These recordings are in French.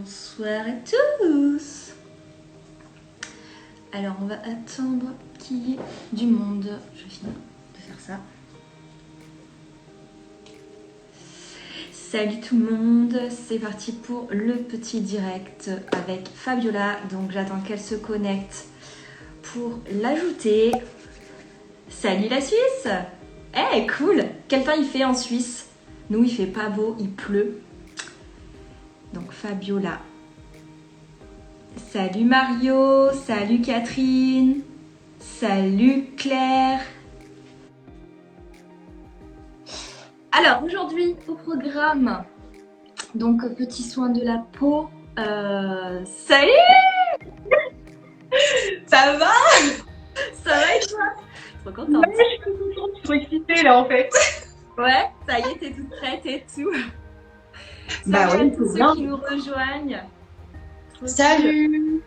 Bonsoir à tous. Alors on va attendre qu'il y ait du monde. Je finis de faire ça. Salut tout le monde, c'est parti pour le petit direct avec Fabiola. Donc j'attends qu'elle se connecte pour l'ajouter. Salut la Suisse. Eh cool. Quel temps il fait en Suisse? Nous il fait pas beau, il pleut. Donc Fabiola. Salut Mario, salut Catherine, salut Claire. Alors aujourd'hui au programme, donc petit soin de la peau. Salut. Ça va? Ça va et toi? Trop contente. Ouais, je suis contente, je suis trop excitée là en fait. Ouais, ça y est, t'es toute prête et tout. Bah Salut ouais, à tous ceux qui nous rejoignent. Trop Salut. cool.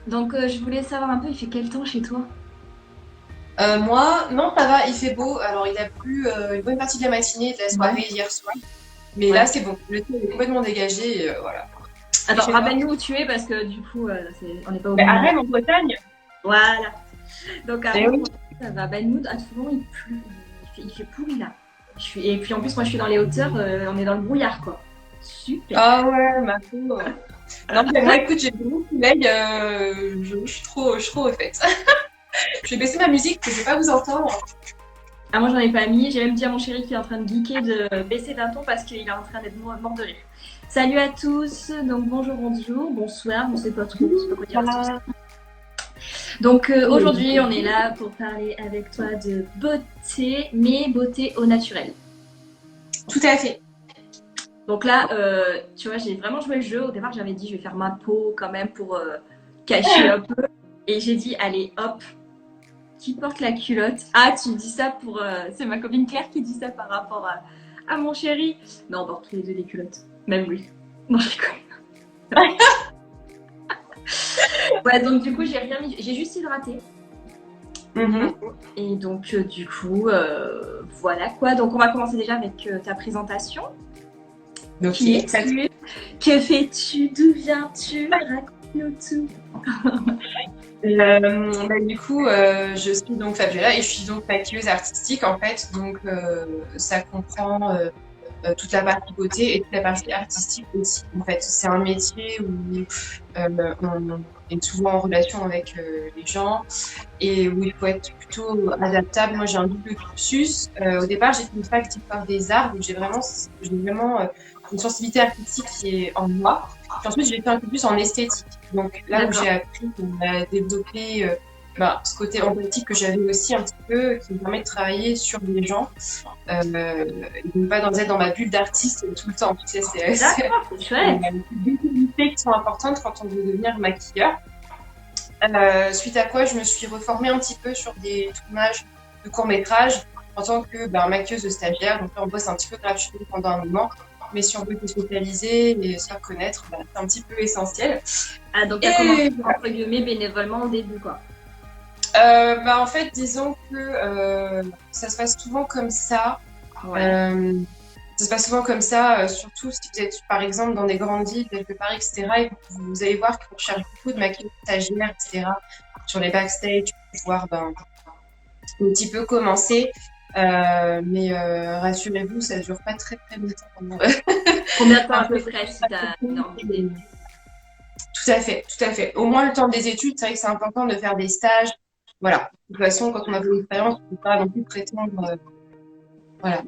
Donc je voulais savoir un peu, il fait quel temps chez toi? Moi, non, ça va, il fait beau. Alors, il a plu une bonne partie de la matinée et de la soirée hier soir. Mais là, c'est bon. Le temps est complètement dégagé. Et, voilà. Attends, rappelle-nous où tu es parce que du coup, on n'est pas au Mais bon à moment. Rennes, en Bretagne. Voilà. Donc à Eh oui. ça va. Ben nous, à Toulon, il pleut. Il fait pourri là. Et puis en plus, moi, je suis dans les hauteurs. On est dans le brouillard, quoi. Super. Ah ouais, ma peau. Non, mais moi, écoute, j'ai beaucoup de soleil. Je suis trop au fait. Je vais baisser ma musique, que je vais pas vous entendre. Ah, moi, j'en ai pas mis. J'ai même dit à mon chéri qui est en train de geeker de baisser d'un ton parce qu'il est en train d'être mort de rire. Salut à tous. Donc bonjour, bonsoir. On sait pas trop. On sait pas quoi dire. Donc aujourd'hui, on est là pour parler avec toi de beauté, mais beauté au naturel. Tout à fait. Donc là, tu vois, j'ai vraiment joué le jeu. Au départ, j'avais dit, je vais faire ma peau quand même pour cacher un peu. Et j'ai dit, allez, hop, qui porte la culotte? Ah, tu me dis ça pour... c'est ma copine Claire qui dit ça par rapport à mon chéri. Non, on porte tous les deux des culottes. Même lui. Non, je rigole. Ouais, donc du coup, j'ai rien mis. J'ai juste hydraté. Et donc, du coup, voilà quoi. Donc, on va commencer déjà avec ta présentation. Donc, Qui es-tu? Que fais-tu? D'où viens-tu? Raconte-nous tout. Du coup, je suis donc Fabiola et je suis donc maquilleuse artistique en fait. Donc, ça comprend toute la partie beauté et toute la partie artistique aussi. En fait, c'est un métier où on est souvent en relation avec les gens et où il faut être plutôt adaptable. Moi, j'ai un double cursus. Au départ, j'ai fait une fac d'histoire des arts, donc j'ai vraiment une sensibilité artistique qui est en moi. Puis ensuite, j'ai fait un peu plus en esthétique. Donc là où j'ai appris à développer ce côté empathique que j'avais aussi un petit peu, qui me permet de travailler sur les gens, et de ne pas être dans ma bulle d'artiste tout le temps. Tu sais, c'est chouette. des qualités qui sont importantes quand on veut devenir maquilleur. Suite à quoi, je me suis reformée un petit peu sur des tournages de courts-métrages en tant que maquilleuse stagiaire. Donc là, on bosse un petit peu gratuitement pendant un moment. Mais si on veut se spécialiser et se faire connaître, c'est un petit peu essentiel. Ah, donc tu as commencé entre guillemets bénévolement au début, quoi. En fait, disons que ça se passe souvent comme ça. Ouais. Ça se passe souvent comme ça, surtout si vous êtes par exemple dans des grandes villes, quelque part, etc. Et vous allez voir qu'on cherche beaucoup de maquilleurs stagiaires, etc. Sur les backstage, pour pouvoir un petit peu commencer. Mais rassurez-vous, ça ne dure pas très très longtemps. Combien de temps à peu près si tu as une envie? Tout à fait. Au moins le temps des études, c'est vrai que c'est important de faire des stages. Voilà. De toute façon, quand on a beaucoup d'expérience, on ne peut pas non plus prétendre. Voilà.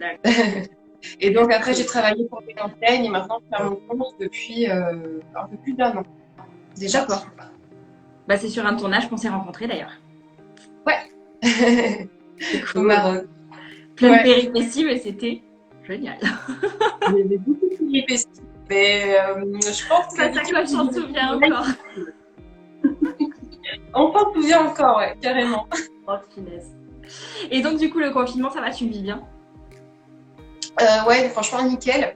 Et donc après, j'ai travaillé pour des enseignes et maintenant je fais mon compte depuis un peu plus d'1 an. Déjà. D'accord. C'est sur un tournage qu'on s'est rencontrés d'ailleurs. Ouais. C'est cool. Au Maroc. Plein de péripéties, mais c'était génial. Il y avait beaucoup de péripéties. Mais je pense que. Ça, quoi, je m'en souviens encore. On s'en souvient encore, ouais, carrément. Oh, finesse. Et donc, du coup, le confinement, ça va, tu le vis bien? Ouais, franchement, nickel.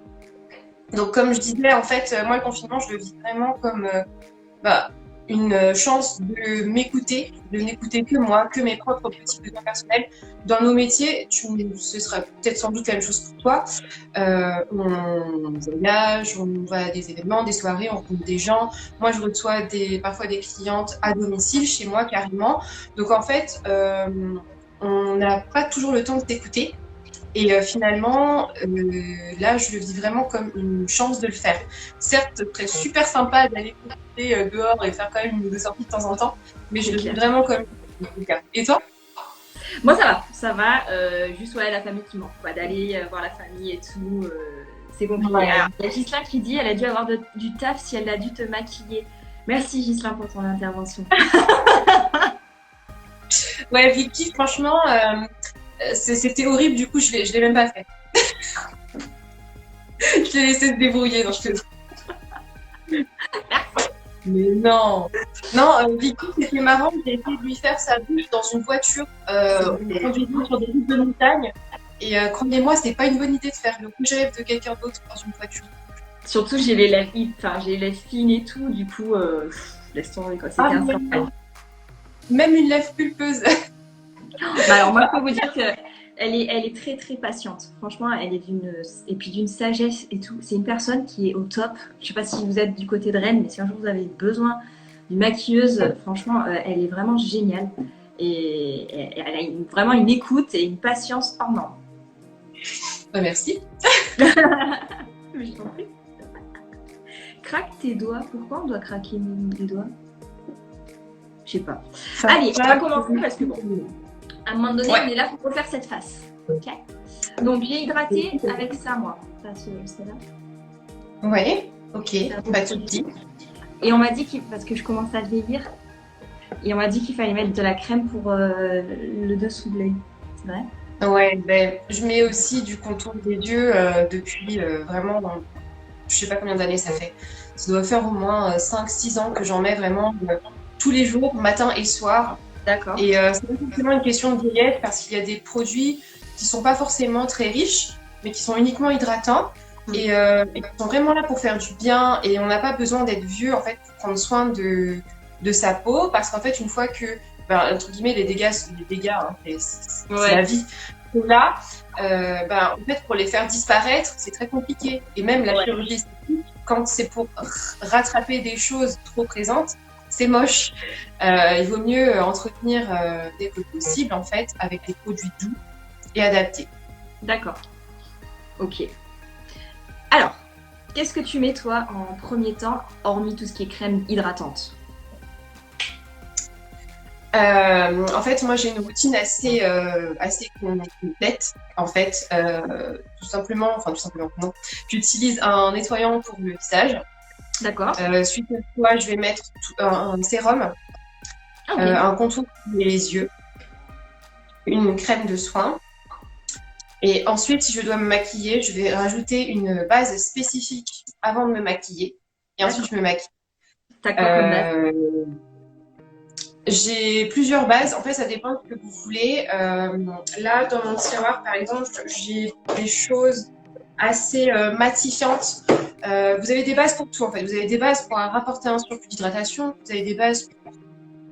Donc, comme je disais, en fait, moi, le confinement, je le vis vraiment comme une chance de m'écouter, de n'écouter que moi, que mes propres petits besoins personnels. Dans nos métiers, ce sera peut-être sans doute la même chose pour toi. On voyage, on va à des événements, des soirées, on rencontre des gens. Moi, je reçois parfois des clientes à domicile, chez moi carrément. Donc en fait, on n'a pas toujours le temps de t'écouter. Et finalement, là, je le vis vraiment comme une chance de le faire. Certes, ce serait super sympa d'aller courir dehors et faire quand même une ou deux sorties de temps en temps, mais je le vis vraiment comme une cas. Et toi? Moi, ça va. Juste, ouais, la famille qui manque, quoi, d'aller voir la famille et tout. C'est compliqué. Ouais. Alors, il y a Ghislain qui dit elle a dû avoir du taf si elle a dû te maquiller. Merci Ghislain pour ton intervention. Ouais, Vicky, franchement, c'était horrible, du coup, je l'ai même pas fait. Je l'ai laissé se débrouiller, donc je te... Mais non, non, Vicky, c'était marrant, j'ai essayé de lui faire sa bouche dans une voiture, on conduisait sur des routes de montagne, et croyez-moi, c'est pas une bonne idée de faire le rouge à lèvres de quelqu'un d'autre dans une voiture. Surtout, j'ai les lèvres, j'ai les lèvres fines et tout, du coup, laisse tomber, quoi. C'était un scandale. Même une lèvre pulpeuse. Bah alors, moi, je peux vous dire que elle est très très patiente. Franchement, elle est d'une sagesse et tout. C'est une personne qui est au top. Je sais pas si vous êtes du côté de Rennes, mais si un jour vous avez besoin d'une maquilleuse, franchement, elle est vraiment géniale. Et elle a vraiment une écoute et une patience hors norme. Merci. Mais je t'en prie. Craque tes doigts. Pourquoi on doit craquer les doigts? Je sais pas. Allez, on va commencer parce que bon, à un moment donné, on est là pour refaire cette face. Ok. Donc j'ai hydraté avec ça, moi. Ça, là. Oui, ok, pas de souci. Et on m'a dit parce que je commence à vieillir, et on m'a dit qu'il fallait mettre de la crème pour le dessous de l'œil. C'est vrai? Ouais, ben, je mets aussi du contour des yeux depuis vraiment, je sais pas combien d'années ça fait. Ça doit faire au moins 5-6 ans que j'en mets vraiment tous les jours, matin et soir. D'accord. Et c'est pas forcément une question de diète parce qu'il y a des produits qui sont pas forcément très riches, mais qui sont uniquement hydratants et qui sont vraiment là pour faire du bien. Et on n'a pas besoin d'être vieux en fait pour prendre soin de sa peau parce qu'en fait une fois que entre guillemets les dégâts, hein, c'est la vie. Là, en fait pour les faire disparaître c'est très compliqué. Et même la chirurgie esthétique, quand c'est pour rattraper des choses trop présentes, c'est moche. Il vaut mieux entretenir dès que possible, en fait, avec des produits doux et adaptés. D'accord. Ok. Alors, qu'est-ce que tu mets, toi, en premier temps, hormis tout ce qui est crème hydratante? En fait, moi, j'ai une routine assez complète. En fait, tout simplement, non. J'utilise un nettoyant pour le visage. D'accord. Suite à quoi, je vais mettre un sérum, un contour pour les yeux, une crème de soin. Et ensuite, si je dois me maquiller, je vais rajouter une base spécifique avant de me maquiller. Et ensuite, je me maquille. T'as quoi comme base? J'ai plusieurs bases. En fait, ça dépend de ce que vous voulez. Là, dans mon tiroir, par exemple, j'ai des choses assez matifiantes. Vous avez des bases pour tout, en fait. Vous avez des bases pour rapporter un surplus d'hydratation. Vous avez des bases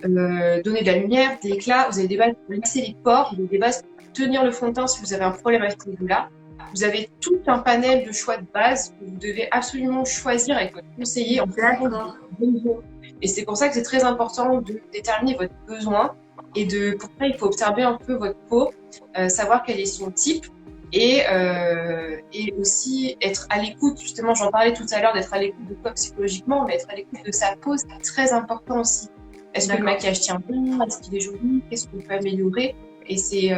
pour donner de la lumière, de l'éclat. Vous avez des bases pour lisser les pores. Vous avez des bases pour tenir le fond de teint si vous avez un problème avec ce niveau-là. Vous avez tout un panel de choix de bases que vous devez absolument choisir avec votre conseiller en fonction de vos besoins. Et c'est pour ça que c'est très important de déterminer votre besoin. Et pour ça, il faut observer un peu votre peau, savoir quel est son type. Et aussi être à l'écoute, justement, j'en parlais tout à l'heure, d'être à l'écoute de quoi psychologiquement, mais être à l'écoute de sa peau, c'est très important aussi. Est-ce que le maquillage tient bien? Est-ce qu'il est joli? Qu'est-ce qu'on peut améliorer? Et c'est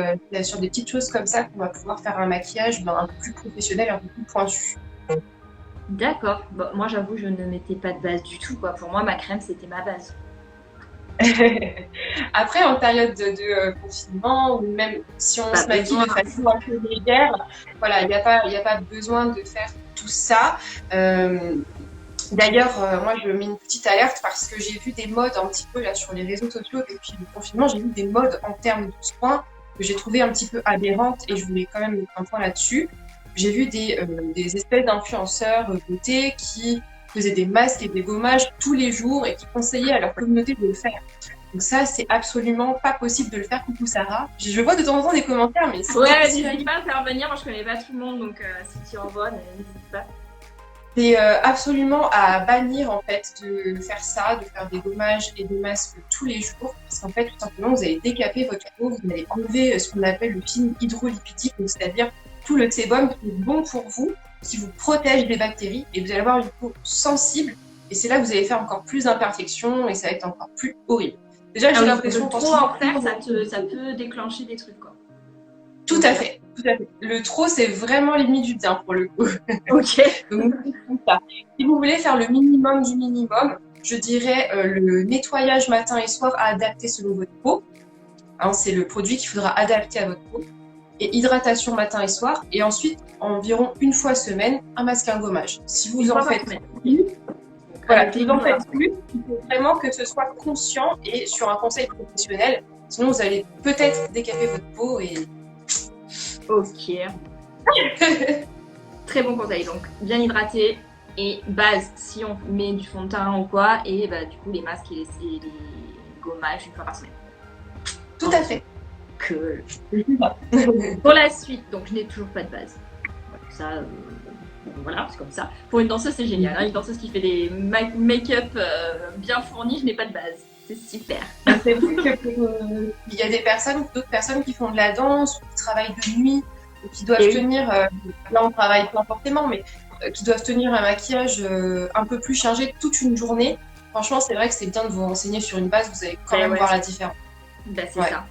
sur des petites choses comme ça qu'on va pouvoir faire un maquillage un peu plus professionnel, un peu plus pointu. D'accord. Bon, moi, j'avoue, je ne mettais pas de base du tout, quoi. Pour moi, ma crème, c'était ma base. Après, en période de confinement, ou même si on se maquille de façon un peu légère, voilà, il n'y a pas besoin de faire tout ça. D'ailleurs, moi, je mets une petite alerte parce que j'ai vu des modes un petit peu là sur les réseaux sociaux depuis le confinement. J'ai vu des modes en termes de soins que j'ai trouvé un petit peu aberrantes et je voulais quand même mettre un point là-dessus. J'ai vu des espèces d'influenceurs beauté qui faisaient des masques et des gommages tous les jours et qui conseillaient à leur communauté de le faire. Donc ça, c'est absolument pas possible de le faire. Coucou Sarah. Je vois de temps en temps des commentaires, mais c'est Ouais, tu n'arrives pas à faire venir. Moi, je connais pas tout le monde, donc si tu envoies, n'hésite pas. c'est absolument à bannir en fait de faire ça, de faire des gommages et des masques tous les jours, parce qu'en fait, tout simplement, vous allez décaper votre peau, vous allez enlever ce qu'on appelle le film hydrolipidique, donc c'est-à-dire tout le sébum qui est bon pour vous, qui vous protège des bactéries, et vous allez avoir une peau sensible, et c'est là que vous allez faire encore plus d'imperfections, et ça va être encore plus horrible. Déjà, j'ai l'impression que trop en faire, ça peut déclencher des trucs, quoi. Tout à fait, tout à fait. Le trop, c'est vraiment limite du bien pour le coup. Ok. Donc, ça. Si vous voulez faire le minimum du minimum, je dirais le nettoyage matin et soir à adapter selon votre peau. Hein, c'est le produit qu'il faudra adapter à votre peau. Et hydratation matin et soir. Et ensuite, environ une fois semaine, un masque et un gommage. Si vous en faites plus, voilà, si vous en faites plus, il faut vraiment que ce soit conscient et sur un conseil professionnel. Sinon, vous allez peut-être décaper votre peau et... Ok. Très bon conseil, donc bien hydraté et base si on met du fond de teint ou quoi, et bah, du coup les masques et les gommages une fois par semaine. Tout à fait. Cool. Pour la suite, donc je n'ai toujours pas de base. Ça, voilà, c'est comme ça. Pour une danseuse, c'est génial. Hein, une danseuse qui fait des make-up bien fournis, je n'ai pas de base. C'est super. C'est vrai que il y a d'autres personnes qui font de la danse, ou qui travaillent de nuit, ou qui doivent tenir, là on travaille pas forcément, mais qui doivent tenir un maquillage un peu plus chargé toute une journée. Franchement, c'est vrai que c'est bien de vous renseigner sur une base, vous allez quand même voir la différence. Bah, c'est ça.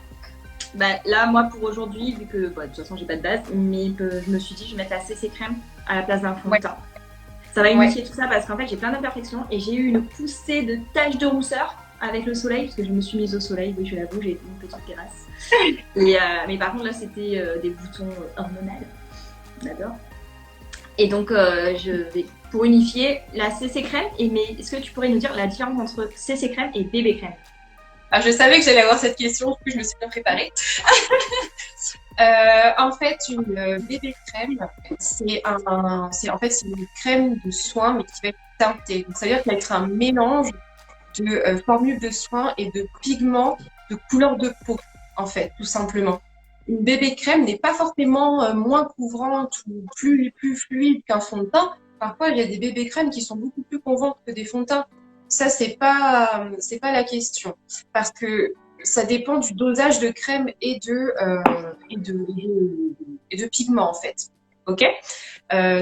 Bah, là, moi, pour aujourd'hui, vu que de toute façon, j'ai pas de base, mais je me suis dit, je vais mettre la CC crème à la place d'un fond de teint. Ça va unifier tout ça parce qu'en fait, j'ai plein d'imperfections et j'ai eu une poussée de taches de rousseur avec le soleil, parce que je me suis mise au soleil, oui, je l'avoue, j'ai une petite terrasse. Et, mais par contre, là, c'était des boutons hormonaux. D'accord. Et donc, je vais, pour unifier, la CC crème, mais est-ce que tu pourrais nous dire la différence entre CC crème et bébé crème? Alors, je savais que j'allais avoir cette question, du coup, je me suis bien préparée. En fait, une bébé crème, c'est une crème de soin, mais qui va être teintée. Donc, ça veut dire qu'elle va être un mélange de formules de soins et de pigments de couleur de peau, en fait, tout simplement. Une bébé crème n'est pas forcément moins couvrante ou plus fluide qu'un fond de teint. Parfois, il y a des bébés crèmes qui sont beaucoup plus convaincantes que des fonds de teint. Ça, c'est pas la question. Parce que ça dépend du dosage de crème et de pigments, en fait. Ok?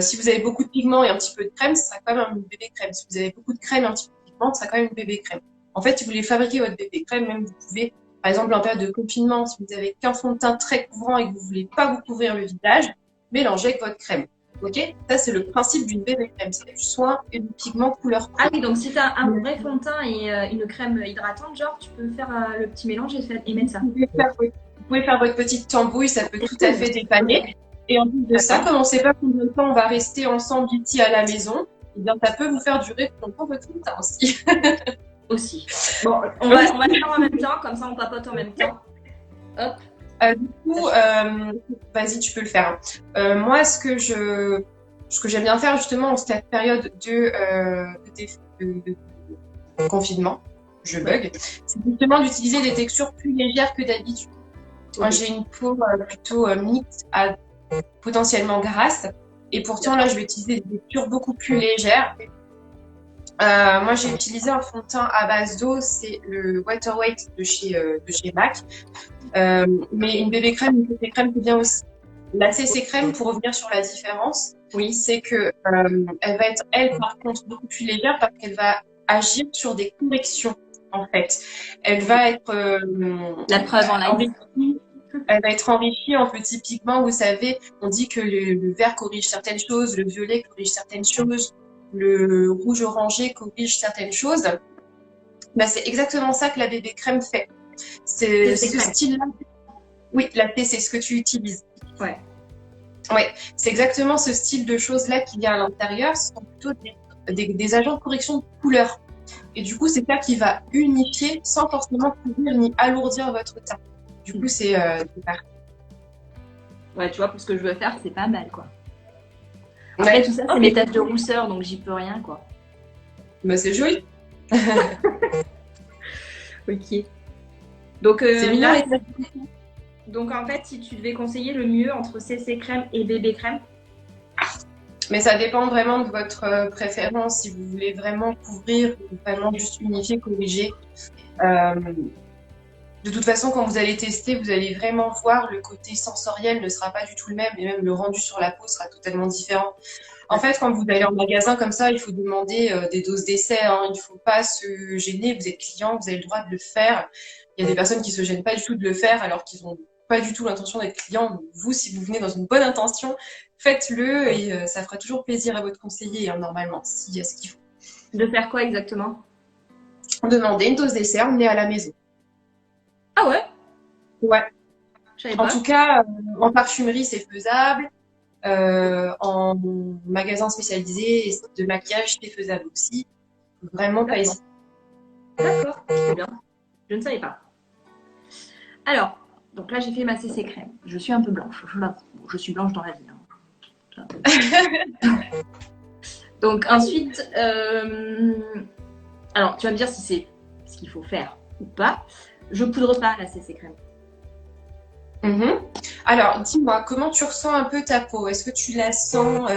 Si vous avez beaucoup de pigments et un petit peu de crème, ça sera quand même une bébé crème. Si vous avez beaucoup de crème et un petit peu de pigments, ça sera quand même une bébé crème. En fait, si vous voulez fabriquer votre bébé crème, même vous pouvez, par exemple, en période de confinement, si vous avez qu'un fond de teint très couvrant et que vous voulez pas vous couvrir le visage, mélangez avec votre crème. Ok? Ça, c'est le principe d'une bébé crème. C'est du soin et du pigment couleur peau. Ah oui, donc si tu as un vrai fond de teint et une crème hydratante, genre, tu peux faire le petit mélange et mettre ça. Vous pouvez faire votre petite tambouille, ça peut tout à fait dépanner. Et en plus de ça, comme on ne sait pas combien de temps on va rester ensemble ici à la maison, eh bien, ça peut vous faire durer plus longtemps votre fond de teint aussi. Aussi. Bon, on va faire en même temps, comme ça on papote en même temps. Hop. Du coup, vas-y, tu peux le faire. Moi, ce que j'aime bien faire justement en cette période de confinement, je bug, c'est justement d'utiliser des textures plus légères que d'habitude. Moi, j'ai une peau plutôt mixte à potentiellement grasse, et pourtant là, je vais utiliser des textures beaucoup plus légères. Moi, j'ai utilisé un fond de teint à base d'eau, c'est le Water Weight de chez MAC. Mais une bébé crème, une bébé crème, c'est bien aussi. La CC crème, pour revenir sur la différence, oui, c'est que elle va être, elle, par contre, beaucoup plus légère parce qu'elle va agir sur des corrections, en fait. Elle va être la preuve en live. Elle va être enrichie en petits pigments. Vous savez, on dit que le vert corrige certaines choses, le violet corrige certaines choses, le rouge orangé corrige certaines choses. Ben, c'est exactement ça que la bébé crème fait. C'est ce style-là. Oui, la T, c'est ce que tu utilises. Ouais. Ouais, c'est exactement ce style de choses-là qu'il y a à l'intérieur. Ce sont plutôt des agents de correction de couleur. Et du coup, c'est ça qui va unifier sans forcément couvrir ni alourdir votre teint. Du coup, c'est parfait. Ouais, tu vois, pour ce que je veux faire, c'est pas mal, quoi. Après, tout ça, c'est mes taches de rousseur, donc j'y peux rien, quoi. Bah, c'est joli. Ok. Donc, C'est mignon. là, donc en fait, si tu devais conseiller le mieux entre CC crème et bébé crème, Mais ça dépend vraiment de votre préférence. Si vous voulez vraiment couvrir, ou vraiment juste unifier, corriger. Euh, de toute façon, quand vous allez tester, vous allez vraiment voir le côté sensoriel ne sera pas du tout le même et même le rendu sur la peau sera totalement différent. En fait, quand vous allez en magasin comme ça, il faut demander des doses d'essai. Hein. Il ne faut pas se gêner. Vous êtes client, vous avez le droit de le faire. Il y a des personnes qui se gênent pas du tout de le faire alors qu'ils n'ont pas du tout l'intention d'être client. Donc, vous, si vous venez dans une bonne intention, faites-le et ça fera toujours plaisir à votre conseiller, hein, normalement, s'il y a ce qu'il faut. de faire quoi exactement? Demandez une dose d'essai, emmenez à la maison. Ah ouais, Ouais. je savais En pas. tout cas, en parfumerie, c'est faisable. En magasin spécialisé de maquillage, c'est faisable aussi. Vraiment pas hésiter. D'accord, c'est bien. Je ne savais pas. Alors, donc là, j'ai fait ma CC crème. Je suis un peu blanche. Je suis blanche dans la vie. Hein. Donc ensuite, alors tu vas me dire si c'est ce qu'il faut faire ou pas. Je poudre pas la CC crème. Alors, dis-moi, comment tu ressens un peu ta peau? Est-ce que tu la sens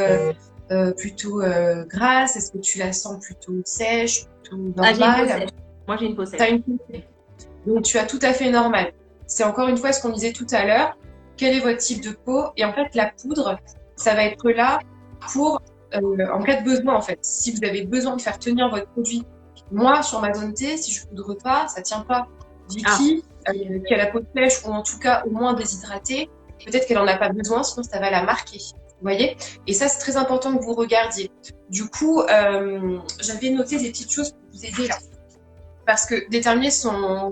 plutôt grasse? Est-ce que tu la sens plutôt sèche, plutôt Ah, j'ai une peau normale? sèche. Moi, j'ai une peau T'as sèche. une peau sèche. Donc, tu as tout à fait normal. C'est encore une fois ce qu'on disait tout à l'heure. Quel est votre type de peau? Et en fait, la poudre, ça va être là pour, en cas de besoin, en fait. Si vous avez besoin de faire tenir votre produit. Moi, sur ma zone T, si je poudre pas, ça tient pas. Vicky, qui a la peau sèche ou en tout cas au moins déshydratée, peut-être qu'elle en a pas besoin, sinon ça va la marquer. Vous voyez? Et ça, c'est très important que vous regardiez. Du coup, j'avais noté des petites choses pour vous aider là. Parce que déterminer son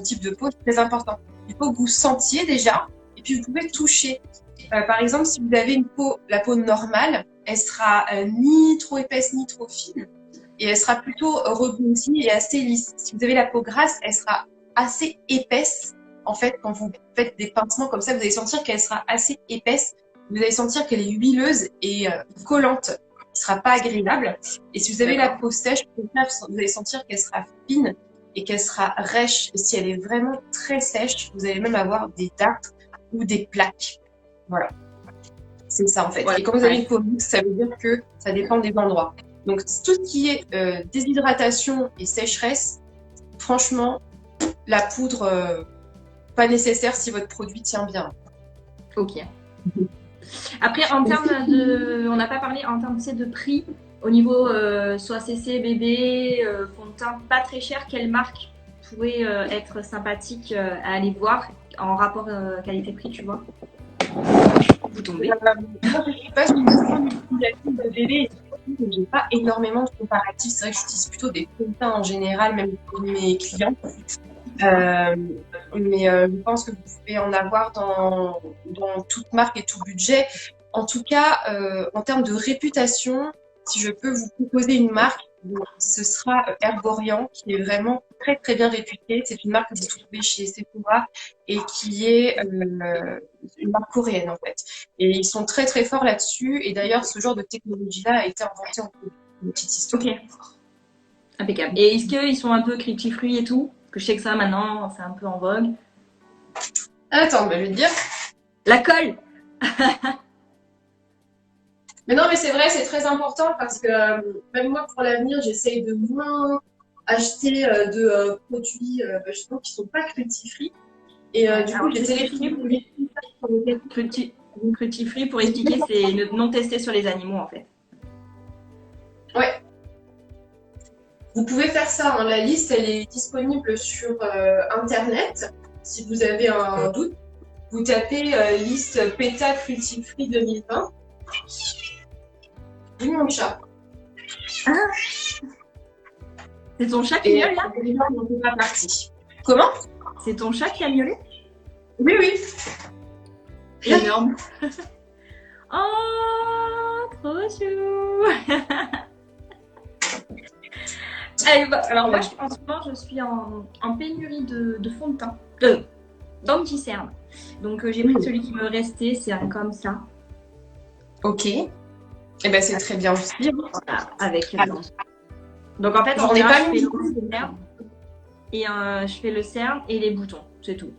type de peau, c'est très important. Il faut que vous sentiez déjà, et puis vous pouvez toucher. Par exemple, si vous avez la peau normale, elle sera ni trop épaisse ni trop fine, et elle sera plutôt rebondie et assez lisse. Si vous avez la peau grasse, elle sera assez épaisse. En fait, quand vous faites des pincements comme ça, vous allez sentir qu'elle sera assez épaisse. Vous allez sentir qu'elle est huileuse et collante. Ce sera pas agréable. Et si vous avez la peau sèche, vous allez sentir qu'elle sera fine et qu'elle sera rêche. Et si elle est vraiment très sèche, vous allez même avoir des dartres ou des plaques. Voilà. C'est ça en fait. Ouais, et quand vous avez une peau mixte, ça veut dire que ça dépend des endroits. Donc tout ce qui est déshydratation et sécheresse, franchement, la poudre, pas nécessaire si votre produit tient bien. Ok. Après, en termes de, on n'a pas parlé en termes de prix, au niveau soit CC, bébé, fond de teint, pas très cher, quelle marque pourrait être sympathique à aller voir en rapport qualité-prix, tu vois? Vous tombez. Moi, je suis pas une grande utilisatrice de bébé. J'ai pas énormément de comparatifs. C'est vrai que j'utilise plutôt des fonds de teint en général, même pour mes clients. Mais je pense que vous pouvez en avoir dans toute marque et tout budget. En tout cas, en termes de réputation, si je peux vous proposer une marque, ce sera Herborian, qui est vraiment très très bien réputée. C'est une marque que vous trouvez chez Sephora et qui est une marque coréenne en fait. Et ils sont très très forts là-dessus. Et d'ailleurs, ce genre de technologie-là a été inventé en Corée. Une petite histoire. Ok. Impeccable. Et est-ce qu'ils sont un peu cruelty-free et tout? Parce que je sais que ça maintenant, c'est un peu en vogue. Attends, bah, je vais te dire. La colle! Mais non, mais c'est vrai, c'est très important parce que même moi, pour l'avenir, j'essaye de moins acheter de produits justement qui ne sont pas cruelty-free. Et du coup, j'ai sélectionné Cruelty-free, pour expliquer, c'est ne non tester sur les animaux en fait. Ouais. Vous pouvez faire ça, hein. La liste, elle est disponible sur Internet. Si vous avez un doute, vous tapez liste PETA Cruelty Free 2020. Oui, mon chat. Ah, c'est ton chat qui miaule là? On n'est pas parti. Comment? C'est ton chat qui a miaulé? Oui, oui. Énorme. Oh, trop chou. Alors moi, en ce moment, je suis en pénurie de fond de teint, d'anti-cerne. Donc j'ai pris celui qui me restait, c'est un comme ça. Ok. Eh ben c'est très bien aussi. Voilà, avec Donc en fait, en J'en ai général, pas je fais mis le beaucoup. cerne et je fais le cerne et les boutons, c'est tout.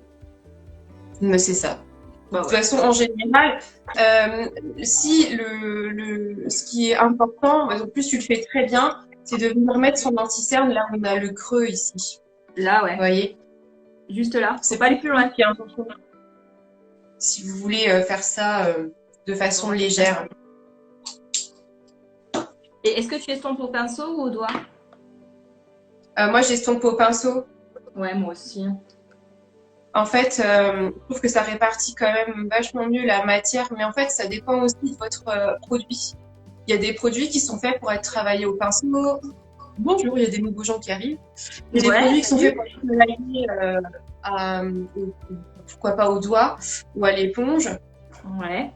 Mais c'est ça. De Bah toute ouais. façon, en général, si ce qui est important, en plus tu le fais très bien, c'est de venir mettre son anti-cerne là où on a le creux ici. Là, Vous ouais. voyez? Juste là. Faut C'est pas aller plus plus loin. qui est important. Si vous voulez faire ça de façon légère. Et est-ce que tu estompes au pinceau ou au doigt? Moi, j'estompe au pinceau. Ouais, moi aussi. En fait, je trouve que ça répartit quand même vachement mieux la matière, mais en fait, ça dépend aussi de votre produit. Il y a des produits qui sont faits pour être travaillés au pinceau. Bonjour, il y a des nouveaux gens qui arrivent. Il y a des Ouais, produits qui sont salut. faits pour être travaillés pourquoi pas au doigt ou à l'éponge. Ouais.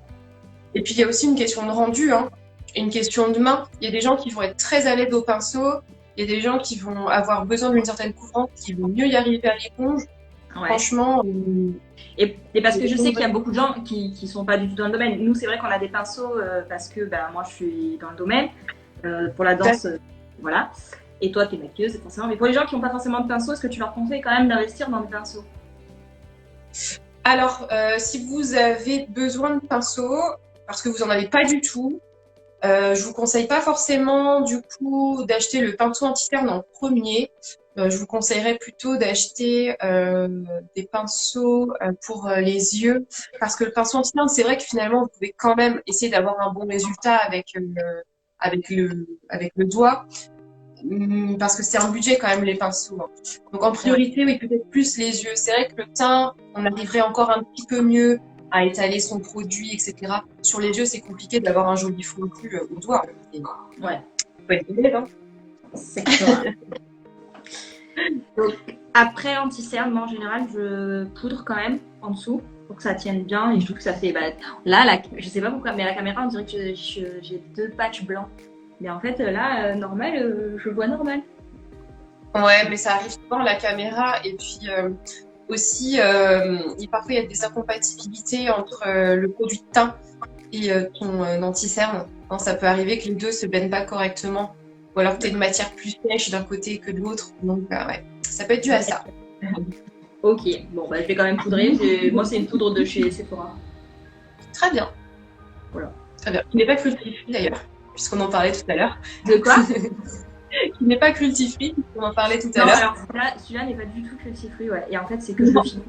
Et puis, il y a aussi une question de rendu, hein, et une question de main. Il y a des gens qui vont être très à l'aise au pinceau. Il y a des gens qui vont avoir besoin d'une certaine couvrance, qui vont mieux y arriver à l'éponge. Ouais. Franchement, Et parce que je sais qu'il y a beaucoup de gens qui sont pas du tout dans le domaine. Nous, c'est vrai qu'on a des pinceaux parce que bah, moi, je suis dans le domaine pour la danse, voilà. Et toi, tu es maquilleuse, forcément. Mais pour les gens qui n'ont pas forcément de pinceau, est-ce que tu leur conseilles quand même d'investir dans des pinceaux? alors, si vous avez besoin de pinceaux, parce que vous n'en avez pas du tout, je vous conseille pas forcément du coup d'acheter le pinceau anti-cerne en premier. Je vous conseillerais plutôt d'acheter des pinceaux pour les yeux, parce que le pinceau anti-cerne, c'est vrai que finalement, vous pouvez quand même essayer d'avoir un bon résultat avec le doigt. Parce que c'est un budget quand même les pinceaux, hein. Donc en priorité, oui, peut-être plus les yeux. C'est vrai que le teint, on arriverait encore un petit peu mieux à étaler son produit, etc. Sur les yeux, c'est compliqué d'avoir un joli fondu au doigt. Ouais. Faut être honnête, hein. C'est clair. Donc, après anti-cerne, moi en général, je poudre quand même en dessous pour que ça tienne bien. Et je trouve que ça fait. Bah, là, je sais pas pourquoi, mais à la caméra, on dirait que j'ai 2 patchs blancs. Mais en fait, là, normal, je vois normal. Ouais, mais ça arrive souvent à la caméra. Et puis aussi, parfois, il y a des incompatibilités entre le produit de teint et ton anti-cerne. Hein, ça peut arriver que les deux se blendent pas correctement. Ou alors que tu as une matière plus sèche d'un côté que de l'autre. Donc, ouais, ça peut être dû à ça. Ok, bon, bah, je vais quand même poudrer. Moi, c'est une poudre de chez Sephora. Très bien. Voilà. Très bien. Qui n'est pas cruelty-free d'ailleurs, puisqu'on en parlait tout à l'heure. De quoi? Qui n'est pas cruelty-free, puisqu'on en parlait tout à Non, l'heure. alors celui-là n'est pas du tout cruelty-free, ouais. Et en fait, c'est que je le finis.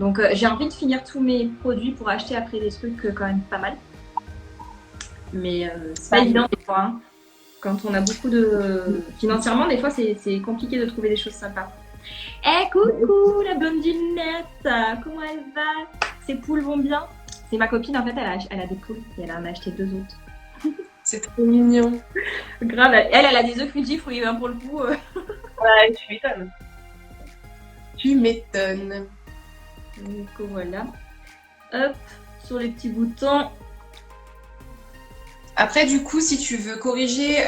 Donc, j'ai envie de finir tous mes produits pour acheter après des trucs quand même pas mal. Mais c'est pas évident des fois. Hein. Quand on a beaucoup de. Financièrement, des fois, c'est compliqué de trouver des choses sympas. Eh, coucou la blondinette! Comment elle va? Ses poules vont bien? C'est ma copine, en fait, elle a des poules et elle en a acheté 2 autres. C'est trop mignon. Grave, elle a des œufs fructifruits, hein, pour le coup. Ouais, tu m'étonnes. Tu m'étonnes. Donc voilà. Hop, sur les petits boutons. Après, du coup, si tu veux corriger,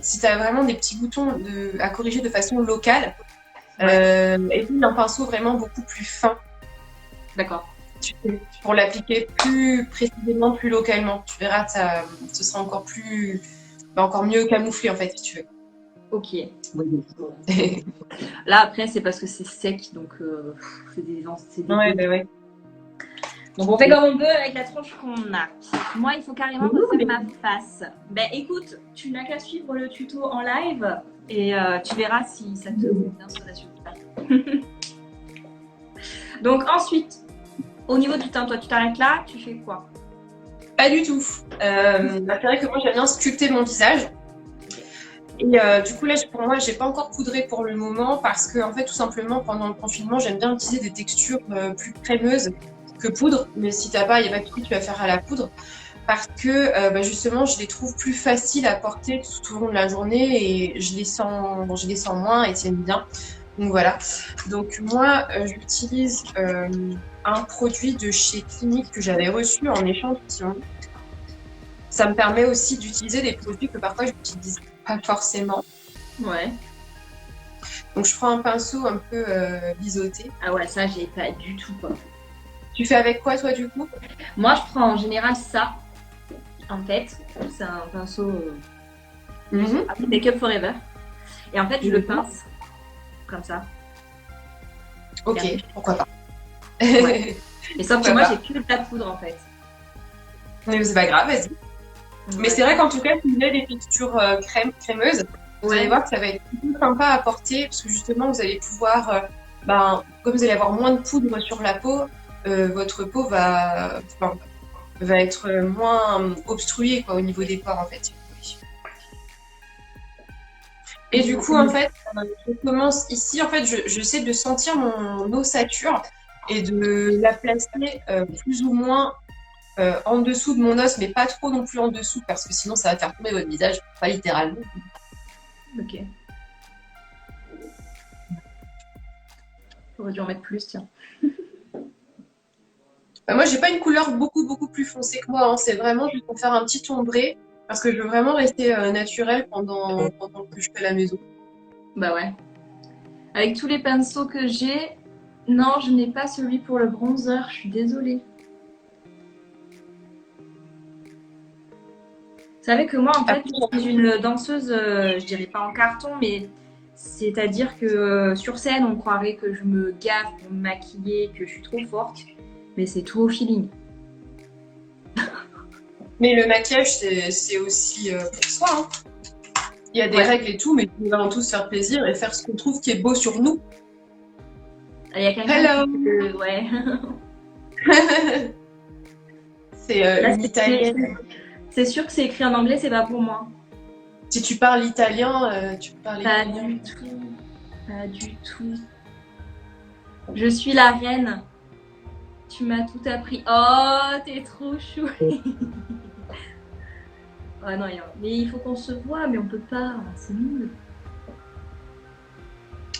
si tu as vraiment des petits boutons à corriger de façon locale, essaye un pinceau vraiment beaucoup plus fin. D'accord. Pour l'appliquer plus précisément, plus localement. Tu verras, ce sera encore mieux camouflé en fait, si tu veux. Ok. Là, après, c'est parce que c'est sec, donc c'est des Ouais, bah ouais. Donc on fait comme on peut avec la tronche qu'on a. Moi, il faut carrément refaire ma face. Ben écoute, tu n'as qu'à suivre le tuto en live et tu verras si ça te convient sur la suite. Donc ensuite, au niveau du teint, toi tu t'arrêtes là, tu fais quoi? Pas du tout. C'est vrai que moi j'aime bien sculpter mon visage. Et du coup là, pour moi, j'ai pas encore poudré pour le moment parce que en fait, tout simplement, pendant le confinement, j'aime bien utiliser des textures plus crémeuses que poudre. Mais si t'as pas, il n'y a pas de truc, tu vas faire à la poudre. Parce que justement, je les trouve plus faciles à porter tout au long de la journée et je les sens moins et tiennent bien. Donc voilà. Donc moi, j'utilise un produit de chez Clinique que j'avais reçu en échantillon. Ça me permet aussi d'utiliser des produits que parfois je n'utilise pas forcément. Ouais. Donc je prends un pinceau un peu biseauté. Ah ouais, ça j'ai pas du tout quoi. Tu fais avec quoi toi du coup? Moi je prends en général ça. En fait, c'est un pinceau Mhm. Ah oui, Make Up Forever. Et en fait, je le pince comme ça. Ok, Et après, pourquoi pas. ouais. Et sauf que Pourquoi moi, j'ai pas. que de la poudre en fait. Mais c'est pas grave, vas-y. Mais c'est Ouais. vrai qu'en tout cas, si vous avez des textures crémeuses, vous allez Ouais. voir que ça va être plus sympa à porter parce que justement, vous allez pouvoir, comme vous allez avoir moins de poudre sur la peau, votre peau va être moins obstruée quoi, au niveau des pores en fait. Et du coup, en fait, je commence ici. En fait, j'essaie de sentir mon ossature et de la placer plus ou moins en dessous de mon os, mais pas trop non plus en dessous parce que sinon ça va faire tomber votre visage, pas littéralement. Ok. J'aurais dû en mettre plus, tiens. Moi, j'ai pas une couleur beaucoup plus foncée que moi, hein. C'est vraiment juste pour faire un petit ombré parce que je veux vraiment rester naturelle pendant que je fais la maison. Bah ouais. Avec tous les pinceaux que j'ai, non, je n'ai pas celui pour le bronzer, je suis désolée. Vous savez que moi, en fait, je suis une danseuse, je dirais pas en carton, mais c'est-à-dire que sur scène, on croirait que je me gaffe pour me maquiller, que je suis trop forte, mais c'est tout au feeling. Mais le maquillage, c'est aussi pour soi, hein. Il y a des Ouais. règles et tout, mais nous allons tous faire plaisir et faire ce qu'on trouve qui est beau sur nous. Il y a quelqu'un Hello. qui... Ouais. C'est Là, une italienne. c'est sûr que c'est écrit en anglais, c'est pas pour moi. Si tu parles italien, tu parles Pas italien. du tout. Pas du tout. Je suis la reine. Tu m'as tout appris. Oh, t'es trop chou. Ah non, mais il faut qu'on se voit, mais on peut pas. C'est nul.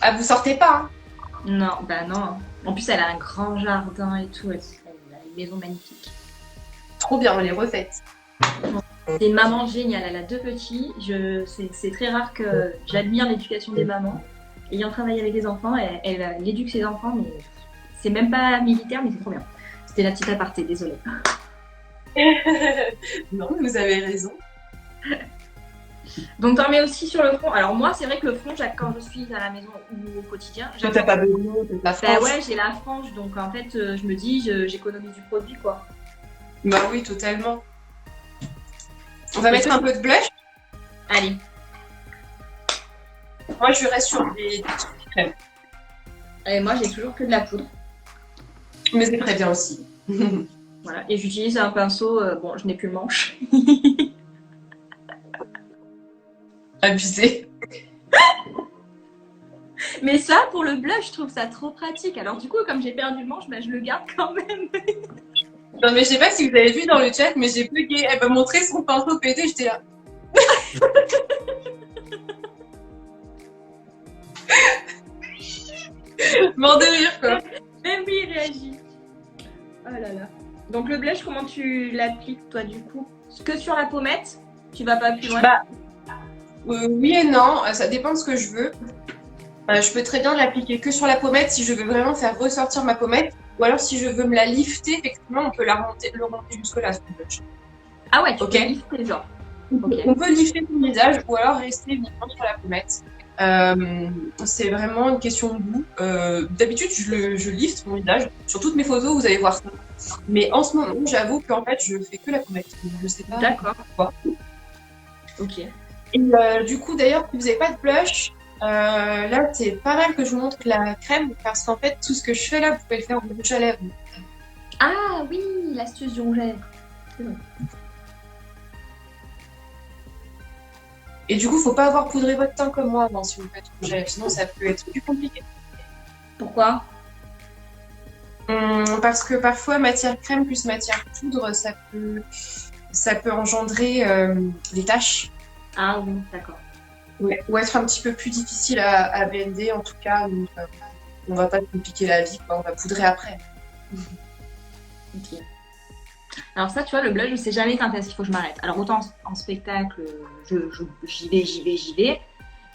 Ah, vous sortez pas, hein? Non, bah non. En plus, elle a un grand jardin et tout. Elle a une maison magnifique. Trop bien, les refaites. C'est une maman géniale. Elle a 2 petits. C'est très rare que j'admire l'éducation des mamans. Ayant travaillé avec les enfants, elle éduque ses enfants, mais c'est même pas militaire, mais c'est trop bien. C'était la petite aparté, désolée. Non, mais vous avez raison. Donc t'en mets aussi sur le front. Alors moi, c'est vrai que le front, quand je suis à la maison ou au quotidien, Toi, t'as pas besoin, t'as pas bah frange. ouais, j'ai la frange, donc en fait, je me dis, j'économise du produit, quoi. Bah oui, totalement. On va mettre un peu de blush. Allez. Moi, je reste sur des petites crèmes. Et moi, j'ai toujours que de la poudre. Mais c'est très bien aussi. Voilà. Et j'utilise un pinceau. Bon, je n'ai plus le manche. Abusé. Mais ça, pour le blush, je trouve ça trop pratique. Alors du coup, comme j'ai perdu le manche, bah, je le garde quand même. Non, mais je sais pas si vous avez vu dans le chat, mais j'ai bugué. Elle m'a montré son pinceau pété, j'étais là. Mort de rire, quoi. Même lui, il réagit. Oh là là. Donc le blush, comment tu l'appliques, toi, du coup? Que sur la pommette? Tu vas pas plus loin? Bah, oui et non, ça dépend de ce que je veux. Je peux très bien l'appliquer que sur la pommette si je veux vraiment faire ressortir ma pommette. Ou alors si je veux me la lifter, effectivement, on peut le remonter jusque-là, ce blush. Ah ouais, tu Ok. peux lifter, genre. Ok. On peut lifter son visage ou alors rester uniquement sur la pommette. C'est vraiment une question de goût. D'habitude, je lifte mon visage. Sur toutes mes photos, vous allez voir ça. Mais en ce moment, j'avoue qu'en fait, je fais que la pommette. Je sais pas. D'accord. Pourquoi. Ok. Et du coup, d'ailleurs, si vous n'avez pas de blush, là, c'est pas mal que je vous montre la crème parce qu'en fait, tout ce que je fais là, vous pouvez le faire au rouge à lèvres. Ah oui, l'astuce du rouge à lèvres. C'est vrai. Et du coup, faut pas avoir poudré votre teint comme moi avant si vous faites rouge à lèvres, sinon ça peut être plus compliqué. Pourquoi? Parce que parfois, matière crème plus matière poudre, ça peut engendrer des taches. Ah oui, d'accord. Ouais. Ou être un petit peu plus difficile à blender en tout cas. Donc, on va pas se compliquer la vie, quoi. On va poudrer après. Ok. Alors ça, tu vois, le blush, je sais jamais quand est-ce qu'il faut que je m'arrête. Alors autant en spectacle, j'y vais.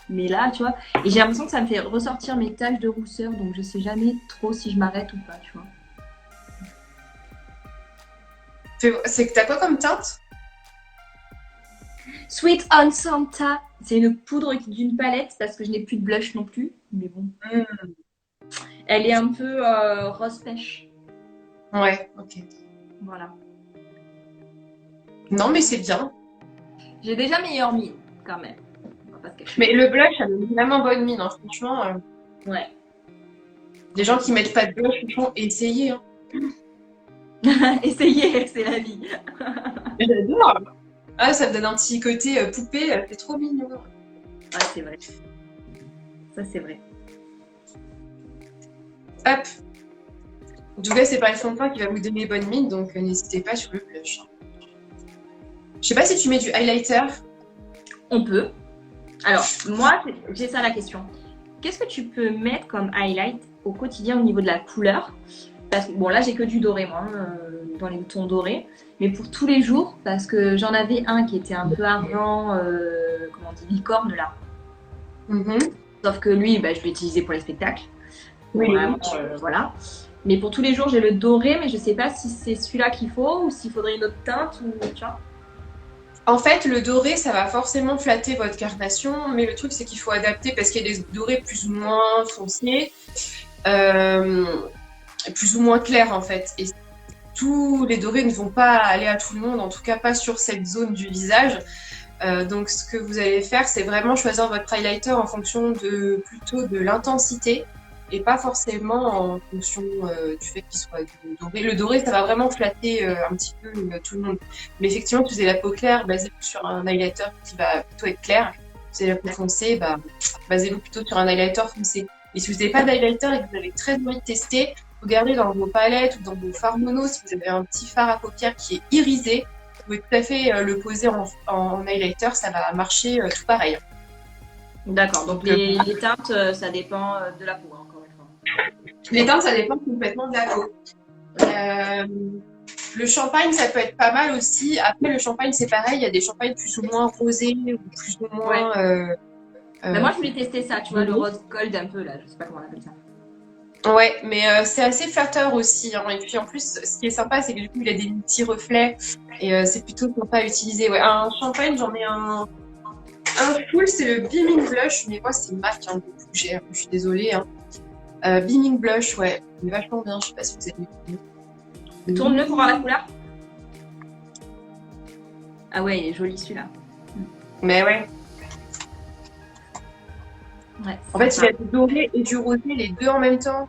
Mais là, tu vois, et j'ai l'impression que ça me fait ressortir mes taches de rousseur, donc je sais jamais trop si je m'arrête ou pas, tu vois. C'est que t'as quoi comme teinte? Sweet on Santa, C'est une poudre d'une palette parce que je n'ai plus de blush non plus. Mais bon. Mm. Elle est un peu rose pêche. Ouais, ok. Voilà. Non, mais c'est bien. J'ai déjà meilleure mine, quand même. On va pas se cacher. Mais le blush, ça donne vraiment bonne mine, hein. Franchement. Ouais. Les gens qui mettent pas de blush, franchement, essayez. Hein. Essayez, c'est la vie. J'adore. Ah, ça me donne un petit côté poupée, c'est trop mignon. Ouais, c'est vrai. Ça, c'est vrai. Hop. En tout cas, c'est pas le fond de teint qui va vous donner bonne mine, donc n'hésitez pas sur le blush. Je sais pas si tu mets du highlighter. On peut. Alors, moi, j'ai ça la question. Qu'est-ce que tu peux mettre comme highlight au quotidien au niveau de la couleur? Parce que, bon, là, j'ai que du doré, moi, dans les tons dorés. Mais pour tous les jours, parce que j'en avais un qui était un peu argent, comment on dit, licorne, là. Sauf que lui, bah, je l'ai utilisé pour les spectacles. Oui. Vraiment, voilà. Mais pour tous les jours, j'ai le doré, mais je sais pas si c'est celui-là qu'il faut ou s'il faudrait une autre teinte ou tu vois. En fait, le doré, ça va forcément flatter votre carnation, mais le truc, c'est qu'il faut adapter parce qu'il y a des dorés plus ou moins foncés, plus ou moins clairs en fait. Et tous les dorés ne vont pas aller à tout le monde, en tout cas pas sur cette zone du visage. Donc, ce que vous allez faire, c'est vraiment choisir votre highlighter en fonction plutôt de l'intensité et pas forcément en fonction du fait qu'il soit doré. Le doré, ça va vraiment flatter un petit peu tout le monde. Mais effectivement, si vous avez la peau claire, basez-vous sur un highlighter qui va plutôt être clair. Si vous avez la peau foncée, bah, basez-vous plutôt sur un highlighter foncé. Et si vous n'avez pas d'highlighter et que vous avez très envie de tester, regardez dans vos palettes ou dans vos fards mono, si vous avez un petit fard à paupières qui est irisé, vous pouvez tout à fait le poser en highlighter, ça va marcher tout pareil. D'accord, donc les teintes, ça dépend de la peau, hein, encore une fois. Les teintes, ça dépend complètement de la peau. Le champagne, ça peut être pas mal aussi. Après, le champagne, c'est pareil, il y a des champagnes plus ou moins rosés ou plus ou moins... Ouais. Moi, je voulais tester ça, tu vois, le rose gold un peu, là, je sais pas comment on appelle ça. Ouais, mais c'est assez flatteur aussi. Hein. Et puis en plus, ce qui est sympa, c'est que du coup, il a des petits reflets et c'est plutôt sympa à utiliser. Ouais, un champagne, j'en ai un full, c'est le Beaming Blush, mais moi, c'est une marque hein, que j'ai, je suis désolée. Hein. Beaming Blush, ouais, il est vachement bien, je sais pas si vous avez vu. Tourne-le pour voir la couleur. Ah ouais, il est joli celui-là. Mais ouais. Ouais, en fait, il a du doré et du rosé, les deux en même temps.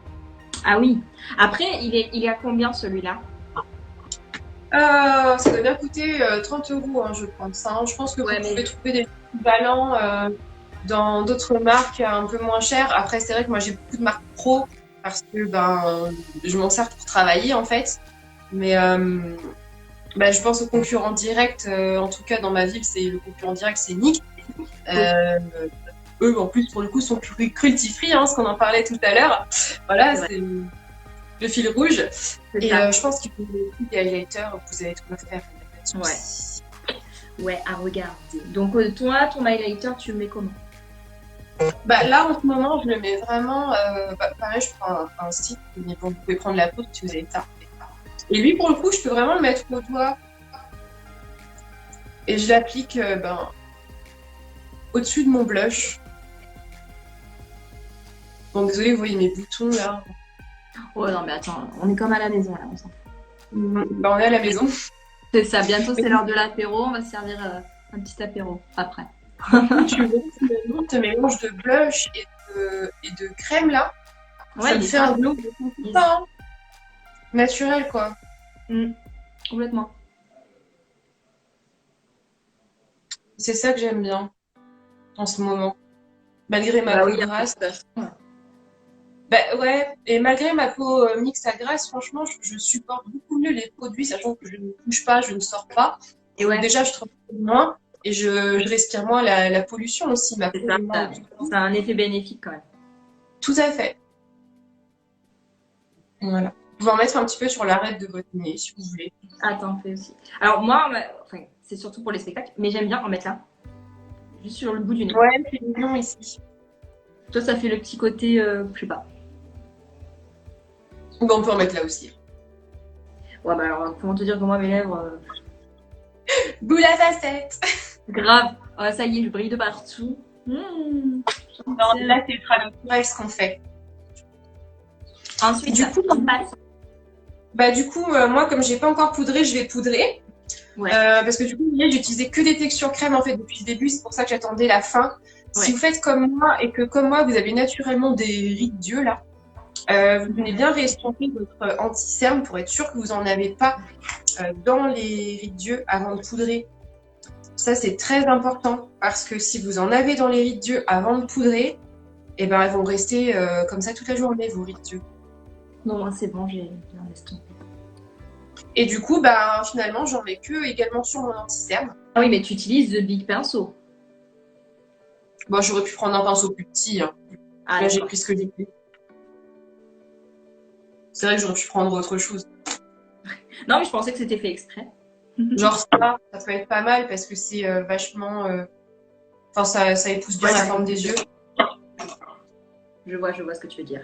Ah oui. Après, il est à combien celui-là? Ça doit bien coûter 30 €, hein, je pense. Hein. Je pense que vous pouvez trouver des équivalents dans d'autres marques un peu moins chères. Après, c'est vrai que moi, j'ai beaucoup de marques pro parce que je m'en sers pour travailler, en fait. Mais je pense aux concurrents directs. En tout cas, dans ma ville, le concurrent direct, c'est Nick. Eux, en plus, pour le coup, sont cruelty-free, hein, ce qu'on en parlait tout à l'heure. Voilà, c'est le fil rouge. Et je pense qu'il faut des highlighters, vous avez tout à faire. Ouais, à regarder. Donc, toi, ton highlighter, tu le mets comment? Là, en ce moment, je le mets vraiment... pareil, je prends un stick, mais bon, vous pouvez prendre la poudre si vous avez ça. Et lui, pour le coup, je peux vraiment le mettre au doigt. Et je l'applique au-dessus de mon blush. Bon, désolé, vous voyez mes boutons là. Oh non, mais attends, on est comme à la maison là, on s'en fout. On est à la maison. C'est ça, bientôt c'est l'heure de l'apéro, on va se servir un petit apéro après. Tu vois, ce mélange de blush et de crème là, ça me fait un glow naturel quoi. Complètement. C'est ça que j'aime bien en ce moment. Malgré ma peau grasse. Ouais, et malgré ma peau mixte à grasse, franchement, je supporte beaucoup mieux les produits, sachant que je ne bouge pas, je ne sors pas. Et déjà, je travaille moins et je respire moins la pollution aussi. Ma peau ça a un effet bénéfique quand même. Tout à fait. Voilà. Vous pouvez en mettre un petit peu sur l'arête de votre nez, si vous voulez. Ah, t'en fais aussi. Alors moi, c'est surtout pour les spectacles, mais j'aime bien en mettre là. Juste sur le bout du nez. Ouais, c'est mignon ici. Toi, ça fait le petit côté, je sais pas. On peut en mettre là aussi. Ouais, alors, comment te dire que moi, mes lèvres... Boule à facette. Grave. Oh, ça y est, je brille de partout. Non, là, c'est ultra naturel ce qu'on fait. Ensuite, Du ça coup, passe. moi, comme j'ai pas encore poudré, je vais poudrer. Ouais. Parce que du coup, j'ai utilisé que des textures crème en fait depuis le début, c'est pour ça que j'attendais la fin. Si Ouais. vous faites comme moi et que comme moi, vous avez naturellement des rides d'yeux là, vous venez bien réestomper votre anti-cerne pour être sûr que vous en avez pas dans les rides d'yeux avant de poudrer. Ça, c'est très important parce que si vous en avez dans les rides d'yeux avant de poudrer, eh ben, elles vont rester comme ça toute la journée, vos rides d'yeux. Non, moi, c'est bon, j'ai bien estompé. Et du coup, bah, finalement, j'en mets que également sur mon anti-cerne. Ah oui, mais tu utilises The Big Pinceau. Bon, j'aurais pu prendre un pinceau plus petit. Hein. Ah, Là, j'ai d'accord. pris ce que j'ai pris. C'est vrai que j'aurais pu prendre autre chose. Non, mais je pensais que c'était fait exprès. Genre ça peut être pas mal parce que c'est vachement... Enfin, ça épouse bien la forme des yeux. Je vois ce que tu veux dire.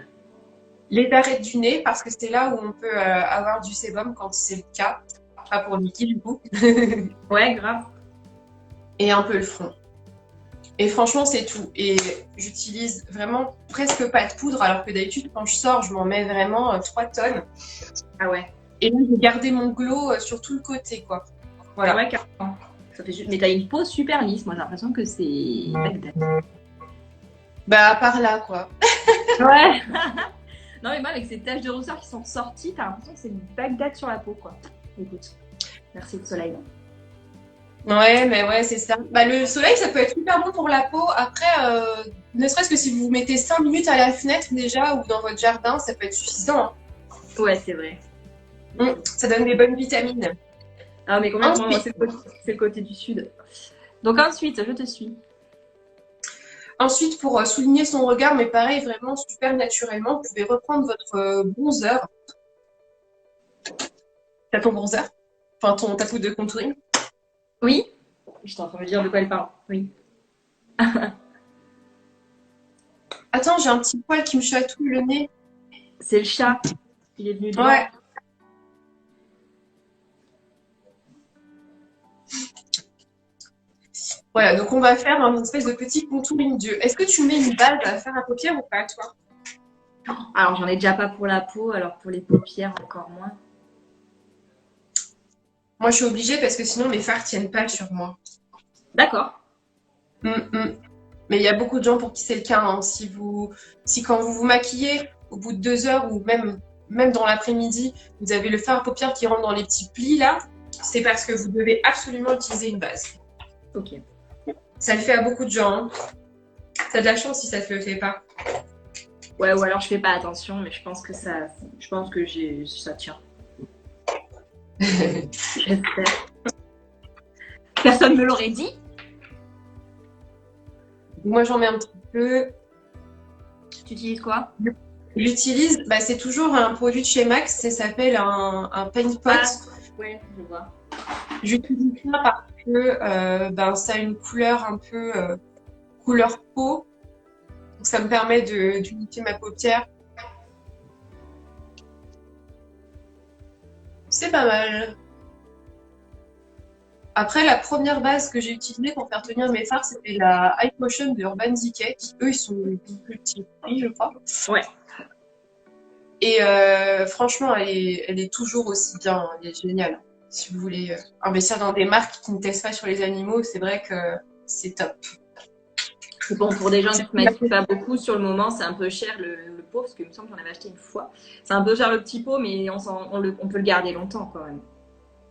Les arêtes du nez, parce que c'est là où on peut avoir du sébum quand c'est le cas. Pas pour Niki, du coup. Ouais, grave. Et un peu le front. Et franchement, c'est tout. Et j'utilise vraiment presque pas de poudre, alors que d'habitude, quand je sors, je m'en mets vraiment 3 tonnes. Ah ouais. Et là, j'ai gardé mon glow sur tout le côté, quoi. Voilà. Ouais, carrément. Ça fait Mais t'as une peau super lisse. Moi, j'ai l'impression que c'est Bagdad. Bah, par là, quoi. Ouais. Non, mais moi, avec ces taches de rousseur qui sont sorties, t'as l'impression que c'est une Bagdad sur la peau, quoi. Écoute, merci le soleil. Ouais, mais ouais, c'est ça. Bah, le soleil, ça peut être super bon pour la peau. Après, ne serait-ce que si vous vous mettez 5 minutes à la fenêtre déjà ou dans votre jardin, ça peut être suffisant. Hein. Ouais, c'est vrai. Ça donne des bonnes vitamines. Ah, mais complètement, Ensuite, c'est le côté du sud. Donc ensuite, je te suis. ensuite, pour souligner son regard, mais pareil, vraiment super naturellement, vous pouvez reprendre votre bronzer. T'as ton bronzer? Enfin, ta poudre de contouring. Oui. Je suis en train de me dire de quoi elle parle. Oui. Attends, j'ai un petit poil qui me chatouille le nez. C'est le chat. Il est venu devant. Ouais. Voilà, donc on va faire une espèce de petit contouring d'yeux. Est-ce que tu mets une base à faire à paupières ou pas, toi? Alors, j'en ai déjà pas pour la peau, alors pour les paupières, encore moins. Moi, je suis obligée parce que sinon mes fards tiennent pas sur moi. D'accord. Mais il y a beaucoup de gens pour qui c'est le cas. Hein. Si quand vous vous maquillez, au bout de 2 heures ou même dans l'après-midi, vous avez le fard à paupières qui rentre dans les petits plis là, c'est parce que vous devez absolument utiliser une base. Ok. Ça le fait à beaucoup de gens. Hein. T'as de la chance si ça te le fait pas. Ouais, ou alors je fais pas attention, mais je pense que ça tient. J'espère. Personne me l'aurait dit. Moi, j'en mets un petit peu. Tu utilises quoi? J'utilise, c'est toujours un produit de chez Max, ça s'appelle un paint pot. Ah, ouais, je vois. J'utilise ça parce que ça a une couleur un peu couleur peau. Donc ça me permet d'unifier ma paupière. C'est pas mal. Après, la première base que j'ai utilisée pour faire tenir mes fards, c'était la High Motion de Urban Decay, qui eux, ils sont plus petits prix, je crois. Ouais. Et franchement, elle est toujours aussi bien, hein, elle est géniale. Si vous voulez investir dans des marques qui ne testent pas sur les animaux, c'est vrai que c'est top. Bon, pour des gens qui ne maquillent pas beaucoup, sur le moment, c'est un peu cher le pot, parce qu'il me semble que j'en avais acheté une fois. C'est un peu cher le petit pot, mais on peut le garder longtemps quand même.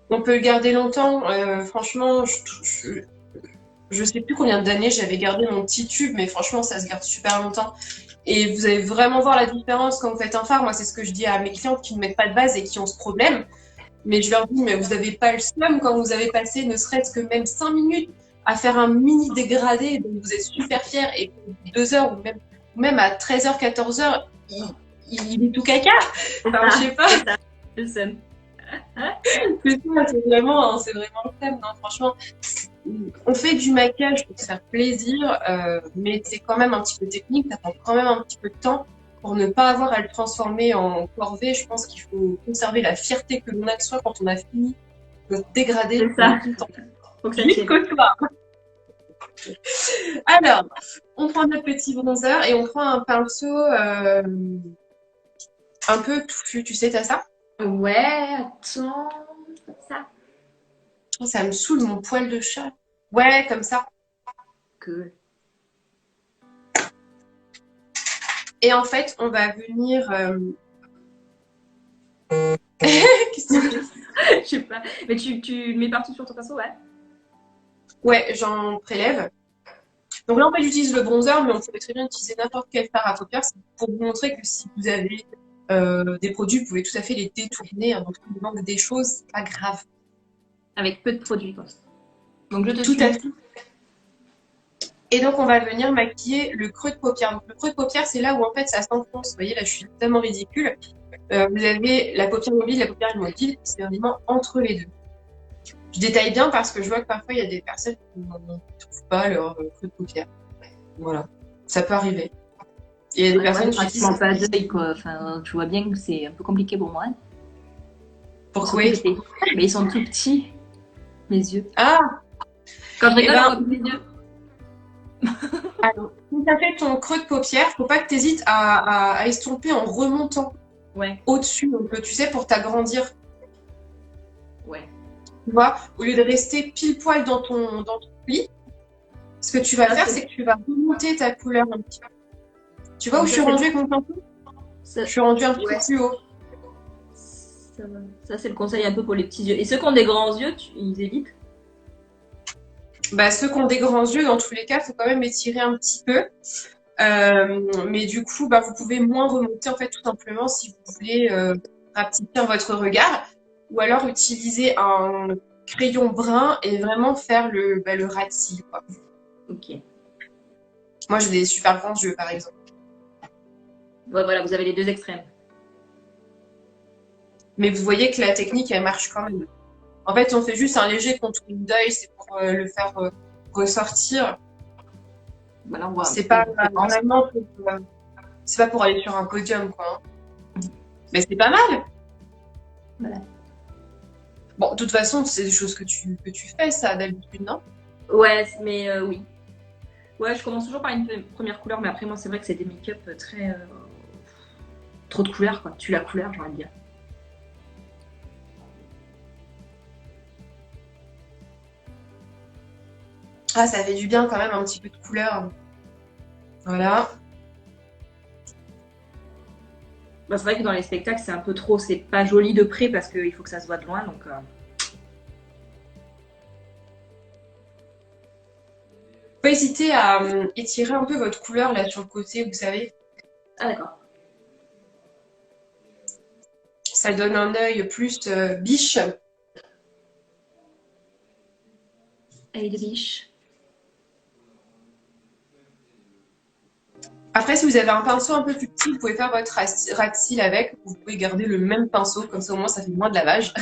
On peut le garder longtemps. Franchement, je sais plus combien d'années j'avais gardé mon petit tube, mais franchement, ça se garde super longtemps. Et vous allez vraiment voir la différence quand vous faites un fard. Moi, c'est ce que je dis à mes clientes qui ne mettent pas de base et qui ont ce problème. Mais je leur dis, mais vous n'avez pas le seum quand vous avez passé ne serait-ce que même 5 minutes à faire un mini dégradé, donc vous êtes super fiers, et 2 heures ou même à 13h, 14h, il est tout caca. Enfin, je sais pas. C'est ça, le seum. C'est vraiment le thème, non, franchement. On fait du maquillage pour se faire plaisir, mais c'est quand même un petit peu technique, ça prend quand même un petit peu de temps pour ne pas avoir à le transformer en corvée. Je pense qu'il faut conserver la fierté que l'on a de soi quand on a fini de dégrader C'est ça. tout le temps. Faut que ça Jusqu'au soir. Alors, on prend notre petit bronzer et on prend un pinceau un peu touffu, tu sais, t'as ça? Ouais, attends. Comme ça. Oh, ça me saoule mon poil de chat. Ouais, comme ça. Cool. Et en fait, on va venir. Qu'est-ce que tu fais? Je sais pas. Mais tu le mets partout sur ton pinceau, ouais. Ouais, j'en prélève. Donc là, en fait, j'utilise le bronzer, mais on pourrait très bien utiliser n'importe quel fard à paupières. C'est pour vous montrer que si vous avez des produits, vous pouvez tout à fait les détourner, hein. Donc, il vous manque des choses, c'est pas grave. Avec peu de produits, quoi. Donc je te Tout à suis. fait. Et donc, on va venir maquiller le creux de paupière. Donc, le creux de paupière, c'est là où en fait ça s'enfonce. Vous voyez, là, je suis totalement ridicule. Vous avez la paupière mobile, la paupière immobile, c'est vraiment entre les deux. Je détaille bien parce que je vois que parfois il y a des personnes qui ne trouvent pas leur creux de paupière. Voilà, ça peut arriver. Et il y a des Ouais, moi, personnes j'ai qui pratiquement disent pas d'œil, quoi. Enfin, tu vois bien que c'est un peu compliqué pour moi. Ils sont pourquoi. tout petits. Mais ils sont tout petits, mes yeux. Ah, Quand je et rigole, on ben, voit plus mes yeux. alors, quand tu as fait ton creux de paupière, faut pas que tu hésites à estomper en remontant Ouais, au-dessus un peu, tu sais, pour t'agrandir. ouais. Tu vois, au lieu de rester pile poil dans ton pli, ce que tu vas Ça, faire, c'est que tu vas remonter ta couleur un petit peu. Tu vois où donc je ça, suis c'est rendue avec mon pinceau? ça, Je suis rendue un petit peu ouais. plus haut. Ça, c'est le conseil un peu pour les petits yeux. Et ceux qui ont des grands yeux, ils évitent. Bah, ceux qui ont des grands yeux, dans tous les cas, il faut quand même étirer un petit peu. Mais du coup, bah, vous pouvez moins remonter, en fait, tout simplement, si vous voulez rapetisser votre regard. Ou alors utiliser un crayon brun et vraiment faire le ras de cils, quoi. Ok. Moi, j'ai des super grands yeux, par exemple. Ouais, voilà, vous avez les deux extrêmes. Mais vous voyez que la technique, elle marche quand même. En fait, on fait juste un léger contouring d'œil, c'est pour le faire ressortir. Voilà, on voit un C'est petit peu pas la différence. vraiment c'est pas pour aller sur un podium, quoi, hein. Mais c'est pas mal. Voilà. Bon, de toute façon, c'est des choses que tu fais, ça, d'habitude, non? Ouais, mais oui. Ouais, je commence toujours par une première couleur, mais après, moi, c'est vrai que c'est des make-up très. Trop de couleurs, quoi. Tu la couleur, j'ai envie de dire. Ah, ça fait du bien quand même, un petit peu de couleur. Voilà. Bah, c'est vrai que dans les spectacles, c'est un peu trop. C'est pas joli de près parce qu'il faut que ça se voit de loin, donc. Faut pas hésiter à étirer un peu votre couleur là sur le côté, vous savez. Ah, d'accord. Ça donne un œil plus biche. Œil de biche. Après, si vous avez un pinceau un peu plus petit, vous pouvez faire votre ras de cils avec. Vous pouvez garder le même pinceau, comme ça au moins ça fait moins de lavage.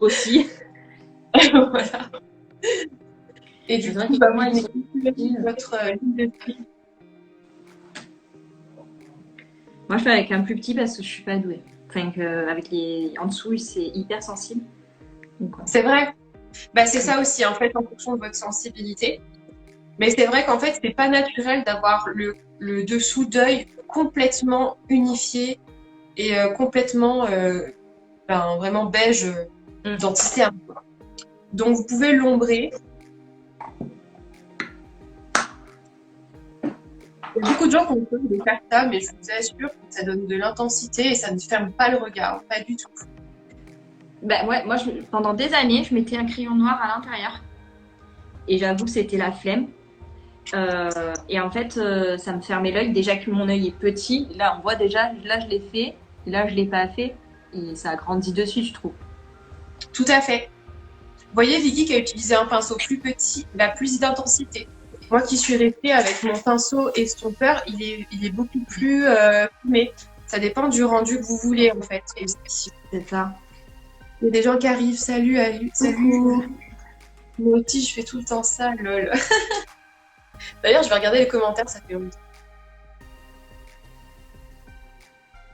Aussi. Voilà. Et C'est du vrai coup, que bah, moi, vous ils sont mettez petits. votre ligne de cils. Moi, je fais avec un plus petit parce que je suis pas douée. Enfin, que avec les en dessous, c'est hyper sensible. Donc, C'est vrai. Bah, c'est ça aussi, en fait, en fonction de votre sensibilité. Mais c'est vrai qu'en fait, c'est pas naturel d'avoir le dessous d'œil complètement unifié et complètement vraiment beige d'antithérapie. Donc, vous pouvez l'ombrer. Il y a beaucoup de gens qui ont peur de faire ça, mais je vous assure que ça donne de l'intensité et ça ne ferme pas le regard, pas du tout. bah, ouais, moi, pendant des années, je mettais un crayon noir à l'intérieur. Et j'avoue que c'était la flemme. Et en fait, ça me fermait l'œil. Déjà que mon œil est petit, là, on voit déjà, là, je l'ai fait, là, je l'ai pas fait. Et ça a grandi dessus, je trouve. Tout à fait. Vous voyez, Vicky qui a utilisé un pinceau plus petit, il a plus d'intensité. Moi qui suis restée avec mon pinceau estompeur, il est beaucoup plus fumé. Ça dépend du rendu que vous voulez en fait. Et C'est ça. il y a des gens qui arrivent, salut, salut. Moi aussi, je fais tout le temps ça, lol. D'ailleurs, je vais regarder les commentaires, ça fait longtemps.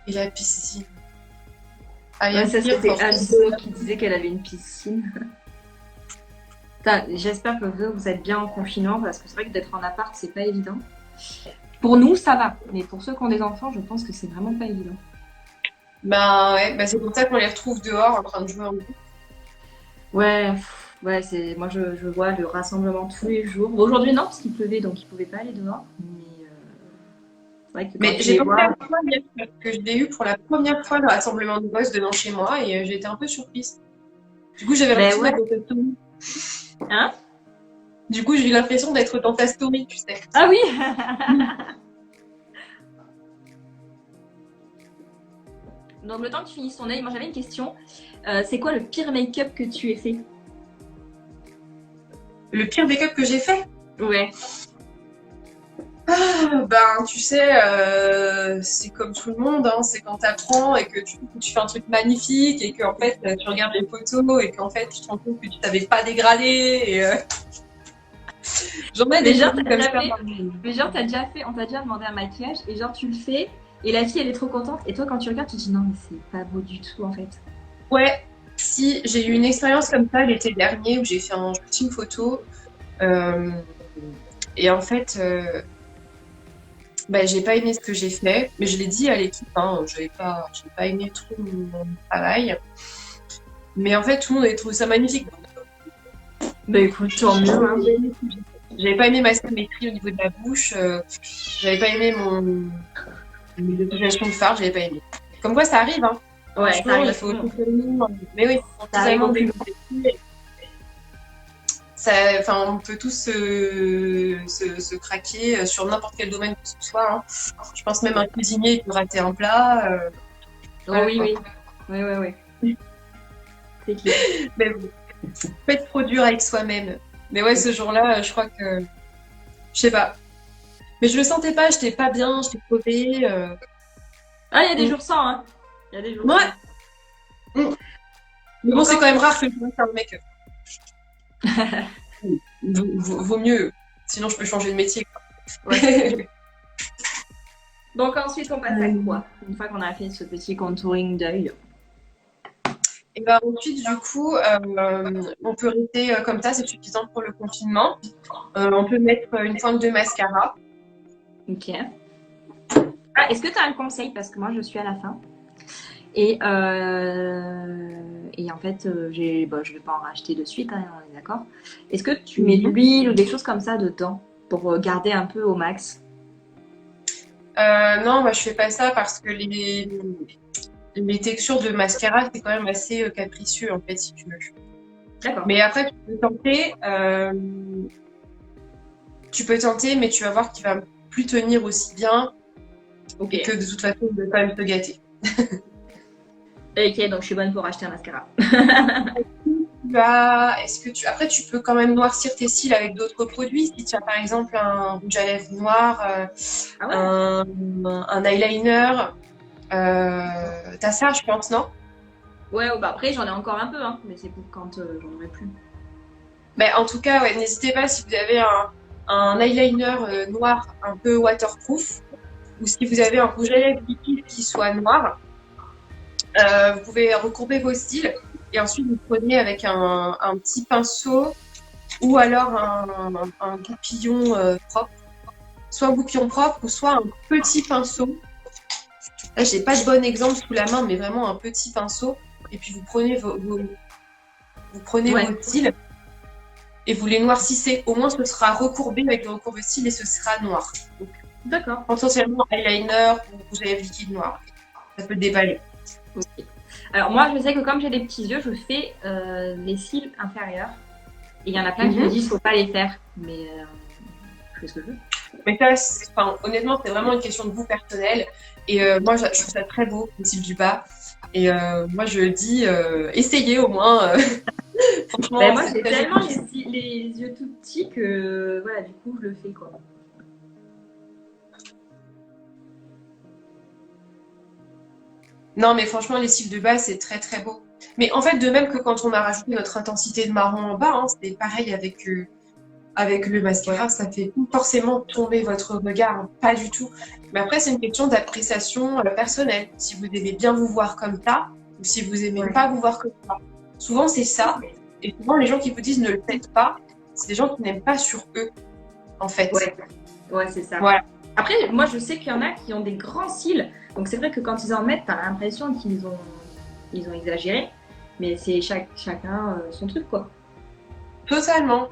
Et la piscine. Ah, il y a Ouais, ça, pire c'était quand Aldo qui disait qu'elle avait une piscine. J'espère que vous êtes bien en confinement parce que c'est vrai que d'être en appart, c'est pas évident. Pour nous, ça va. Mais pour ceux qui ont des enfants, je pense que c'est vraiment pas évident. Ben ouais, bah, c'est pour ça qu'on les retrouve dehors en train de jouer en groupe. Ouais, ouais, moi je vois le rassemblement tous les jours. Bon, aujourd'hui non, parce qu'il pleuvait, donc ils pouvaient pas aller dehors. Mais c'est vrai que quand Mais tu j'ai les pensé à vois, toi hier parce que je l'ai eu pour la première fois le rassemblement de gosses devant chez moi et j'ai été un peu surprise. Du coup, j'avais ben l'impression ouais, d'être dans ta story. hein? Du coup, j'ai eu l'impression d'être dans ta story, tu sais. Ah oui. Donc le temps que tu finisses ton œil, moi j'avais une question. C'est quoi le pire make-up que tu aies fait? Le pire make-up que j'ai fait, Ouais. ben tu sais, c'est comme tout le monde, hein, c'est quand t'apprends et que tu fais un truc magnifique et qu'en fait tu regardes les photos et qu'en fait tu te rends compte que tu t'avais pas dégradé et j'en ai Mais des genre, photos t'as comme déjà ça. fait, mais genre, t'as déjà fait, on t'a déjà demandé un maquillage et genre tu le fais et la fille elle est trop contente et toi quand tu regardes tu te dis non mais c'est pas beau du tout en fait. Ouais, si j'ai eu une expérience comme ça l'été dernier où j'ai fait un shooting photo euh, et en fait bah, j'ai pas aimé ce que j'ai fait, mais je l'ai dit à l'équipe, hein, j'ai pas aimé trop mon travail. Mais en fait, tout le monde avait trouvé ça magnifique. Bah écoute, tant mieux. Hein. J'avais pas aimé ma symétrie au niveau de la bouche. J'avais pas aimé mes dépilations de fard, j'avais pas aimé. Comme quoi, ça arrive, hein. Ouais, ça Franchement, il arrive. faut totalement. Mais oui, faut Ça arrive totalement au plus vite. développer. Ça, enfin, on peut tous se craquer sur n'importe quel domaine que ce soit. Hein. Je pense même un cuisinier il peut rater un plat. Oh Voilà, oui, quoi. oui. Oui, oui, oui. C'est clair. Mais bon, faut être trop dur avec soi-même. Mais ouais, ce jour-là, je crois que. Je sais pas. Mais je le sentais pas, j'étais pas bien, j'étais crevée. Ah, il y a des Mm. jours sans, hein. Il y a des jours Ouais. sans. Mm. Mais bon, Donc c'est quand même ensuite, rare que je fasse un make-up. Vaut mieux. Sinon, je peux changer de métier. Quoi. ouais. Donc ensuite, on passe à quoi? Une fois qu'on a fait ce petit contouring d'œil. Et ben ensuite, du coup, on peut rester comme ça, c'est suffisant pour le confinement. On peut mettre une pointe de mascara. Ok. Ah, est-ce que tu as un conseil? Parce que moi, je suis à la fin. Et en fait, bon, je ne vais pas en racheter de suite, hein, on est d'accord. Est-ce que tu mets de l'huile ou des choses comme ça dedans pour garder un peu au max? Non, moi je fais pas ça parce que les textures de mascara, c'est quand même assez capricieux en fait, si tu veux. D'accord. Mais après, tu peux tenter, mais tu vas voir qu'il va plus tenir aussi bien Ok. et que de toute façon, il va quand même te gâter. Ok, donc je suis bonne pour acheter un mascara. Après, tu peux quand même noircir tes cils avec d'autres produits. Si tu as par exemple un rouge à lèvres noir, Ah ouais? un eyeliner, t'as ça, je pense, non? Ouais, bah après, j'en ai encore un peu, hein, mais c'est pour quand j'en aurai plus. Mais en tout cas, ouais, n'hésitez pas si vous avez un eyeliner noir un peu waterproof ou si vous avez un rouge à lèvres liquide qui soit noir, vous pouvez recourber vos cils et ensuite vous prenez avec un petit pinceau ou alors un goupillon propre, soit un goupillon propre ou soit un petit pinceau. Là, j'ai pas de bon exemple sous la main, mais vraiment un petit pinceau. Et puis vous prenez vous prenez Ouais. vos cils et vous les noircissez. Au moins, ce sera recourbé avec le recourbe-cils et ce sera noir. Donc, D'accord. potentiellement eyeliner ou rouge à lèvres liquide noir. Ça peut déballer. Ok. Alors moi, je sais que comme j'ai des petits yeux, je fais les cils inférieurs. Et il y en a plein qui me disent faut pas les faire. Mais je fais ce que je veux. Mais ça, enfin, honnêtement, c'est vraiment une question de goût personnel. Et moi, je trouve ça très beau, le cils du bas. Et moi, je dis, essayez au moins. Franchement, Ben, moi, c'est j'ai très tellement joli. les yeux tout petits que voilà, du coup, je le fais quoi. Non, mais franchement, les cils de bas, c'est très très beau. Mais en fait, de même que quand on a rajouté notre intensité de marron en bas, hein, c'est pareil avec le mascara, ça fait pas forcément tomber votre regard, hein, pas du tout. Mais après, c'est une question d'appréciation personnelle. Si vous aimez bien vous voir comme ça, ou si vous aimez pas vous voir comme ça. Souvent, c'est ça. Et souvent, les gens qui vous disent ne le faites pas, c'est des gens qui n'aiment pas sur eux, en fait. Ouais, c'est ça. Voilà. Après, moi, je sais qu'il y en a qui ont des grands cils. Donc, c'est vrai que quand ils en mettent, t'as l'impression ils ont exagéré. Mais c'est chacun son truc, quoi. Totalement.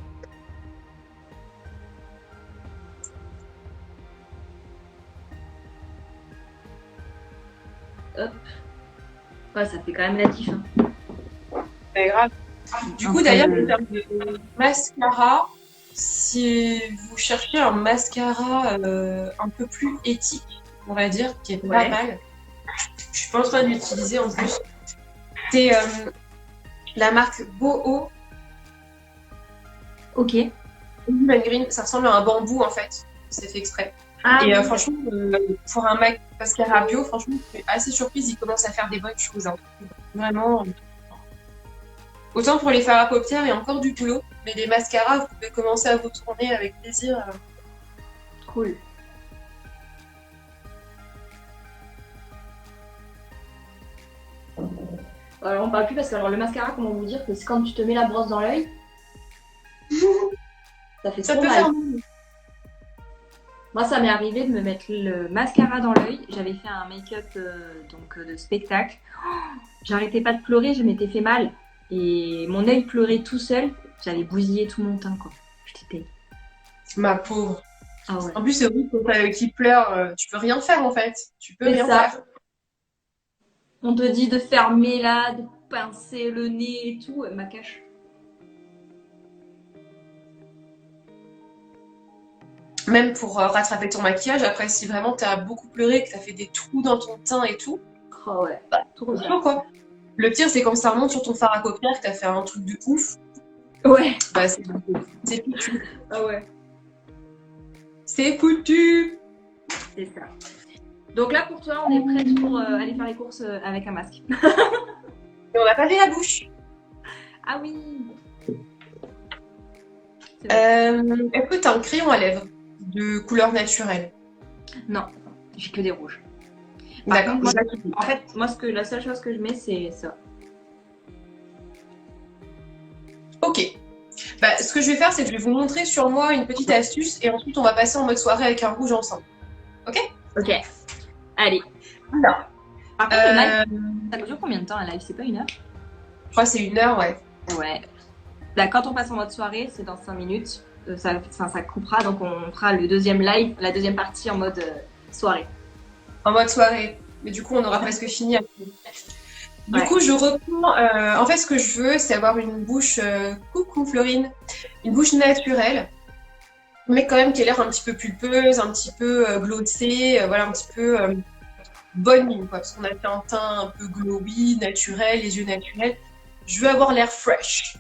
Hop. Ouais, ça fait quand même la diff. Hein. C'est grave. Du coup, d'ailleurs, en termes de mascara, si vous cherchez un mascara un peu plus éthique, on va dire, qui est pas mal, je suis pas en train de l'utiliser en plus, c'est la marque Boho. Ok. Green, ça ressemble à un bambou en fait, c'est fait exprès. Ah, et oui. Franchement, pour un mascara bio, franchement, je suis assez surprise, il commence à faire des bonnes choses. Hein. Vraiment. Autant pour les fards à paupières, il y a encore du boulot, mais les mascaras, vous pouvez commencer à vous tourner avec plaisir. Cool. Alors, on parle plus parce que alors, le mascara, comment vous dire que c'est quand tu te mets la brosse dans l'œil, ça fait Ça trop peut mal. faire mal. Moi, ça m'est arrivé de me mettre le mascara dans l'œil. J'avais fait un make-up de spectacle. J'arrêtais pas de pleurer, je m'étais fait mal. Et mon œil pleurait tout seul. J'allais bousiller tout mon teint, quoi. J'étais... Ma pauvre. Ah ouais. En plus, c'est horrible quand t'as l'œil qui pleure, tu peux rien faire en fait. Tu peux C'est rien ça. faire. On te dit de fermer là, de pincer le nez et tout. Ma cache. Même pour rattraper ton maquillage, après, si vraiment t'as beaucoup pleuré, que t'as fait des trous dans ton teint et tout, Oh ouais. Trop bien. franchement, quoi. Le pire, c'est quand ça remonte sur ton fard à paupières, que t'as fait un truc de ouf. Ouais. Bah, c'est foutu. Ah ouais. C'est foutu. C'est ça. Donc là, pour toi, on est prête pour aller faire les courses avec un masque. Et on n'a pas fait la bouche. Ah oui. Est-ce que t'as un crayon à lèvres de couleur naturelle? Non, j'ai que des rouges. D'accord. Moi, en fait, moi, la seule chose que je mets, c'est ça. Ok. Bah, ce que je vais faire, c'est que je vais vous montrer sur moi une petite astuce et ensuite on va passer en mode soirée avec un rouge ensemble. Ok? Ok. Allez. Alors, Par contre, le live, ça dure combien de temps un live? C'est pas 1 heure? je crois que c'est 1 heure, ouais. Ouais. Là, quand on passe en mode soirée, c'est dans 5 minutes. Ça coupera, donc on fera le deuxième live, la deuxième partie en mode soirée. En mode soirée. Mais du coup, on aura presque fini. Du coup, je reprends. En fait, ce que je veux, c'est avoir une bouche. Coucou Florine. Une bouche naturelle. Mais quand même qui a l'air un petit peu pulpeuse, un petit peu glossée. Voilà, un petit peu bonne mine, quoi. Parce qu'on a fait un teint un peu glowy, naturel, les yeux naturels. Je veux avoir l'air fresh.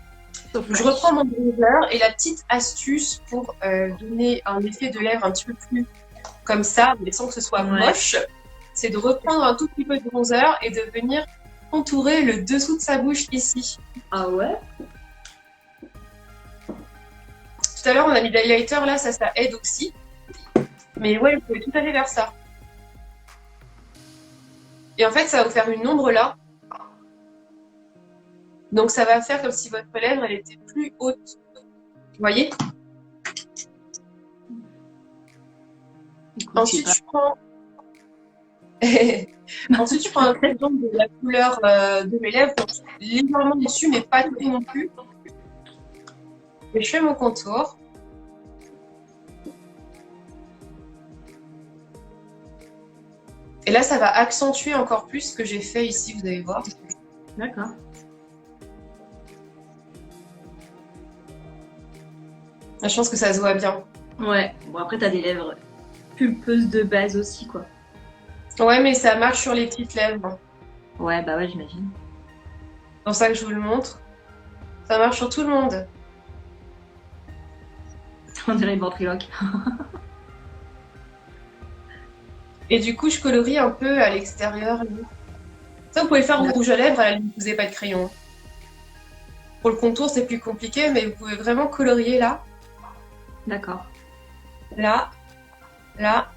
Donc, je reprends mon bronzer et la petite astuce pour donner un effet de lèvres un petit peu plus comme ça, mais sans que ce soit moche, c'est de reprendre un tout petit peu de bronzer et de venir contourer le dessous de sa bouche ici. Ah ouais? Tout à l'heure, on a mis de l'highlighter, là, ça aide aussi. Mais ouais, vous pouvez tout à fait faire ça. Et en fait, ça va vous faire une ombre là. Donc ça va faire comme si votre lèvre, elle était plus haute. Vous voyez? Ensuite, je prends... Ensuite, je prends un crayon de la couleur de mes lèvres, donc légèrement dessus, mais pas tout non plus. Et je fais mon contour. Et là, ça va accentuer encore plus ce que j'ai fait ici, vous allez voir. D'accord. Là, je pense que ça se voit bien. Ouais. Bon, après, t'as des lèvres pulpeuses de base aussi, quoi. Ouais, mais ça marche sur les petites lèvres. Ouais, bah ouais, j'imagine. C'est pour ça que je vous le montre. Ça marche sur tout le monde. On dirait une ventriloque. Et du coup, je colorie un peu à l'extérieur. Ça, vous pouvez faire au rouge à lèvres, à la limite, vous n'avez pas de crayon. Pour le contour, c'est plus compliqué, mais vous pouvez vraiment colorier là. D'accord. Là. Là.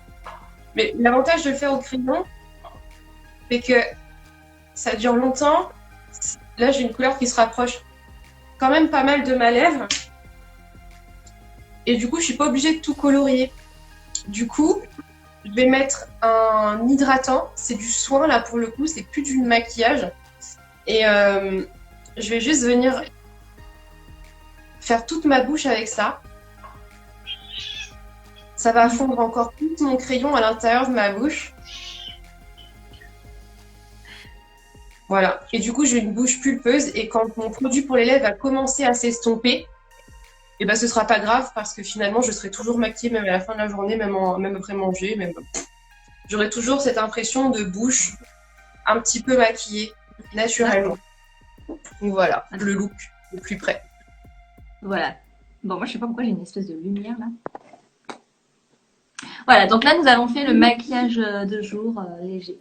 Mais l'avantage de le faire au crayon, c'est que ça dure longtemps. Là, j'ai une couleur qui se rapproche quand même pas mal de ma lèvre. Et du coup, je suis pas obligée de tout colorier. Du coup, je vais mettre un hydratant. C'est du soin là pour le coup, c'est plus du maquillage. Et je vais juste venir faire toute ma bouche avec ça. Ça va fondre encore plus mon crayon à l'intérieur de ma bouche. Voilà. Et du coup, j'ai une bouche pulpeuse. Et quand mon produit pour les lèvres va commencer à s'estomper, et ben ce sera pas grave parce que finalement, je serai toujours maquillée même à la fin de la journée, même après manger. J'aurai toujours cette impression de bouche un petit peu maquillée naturellement. Donc voilà, le look le plus près. Voilà. Bon, moi, je sais pas pourquoi j'ai une espèce de lumière là. Voilà, donc là, nous avons fait le maquillage de jour léger.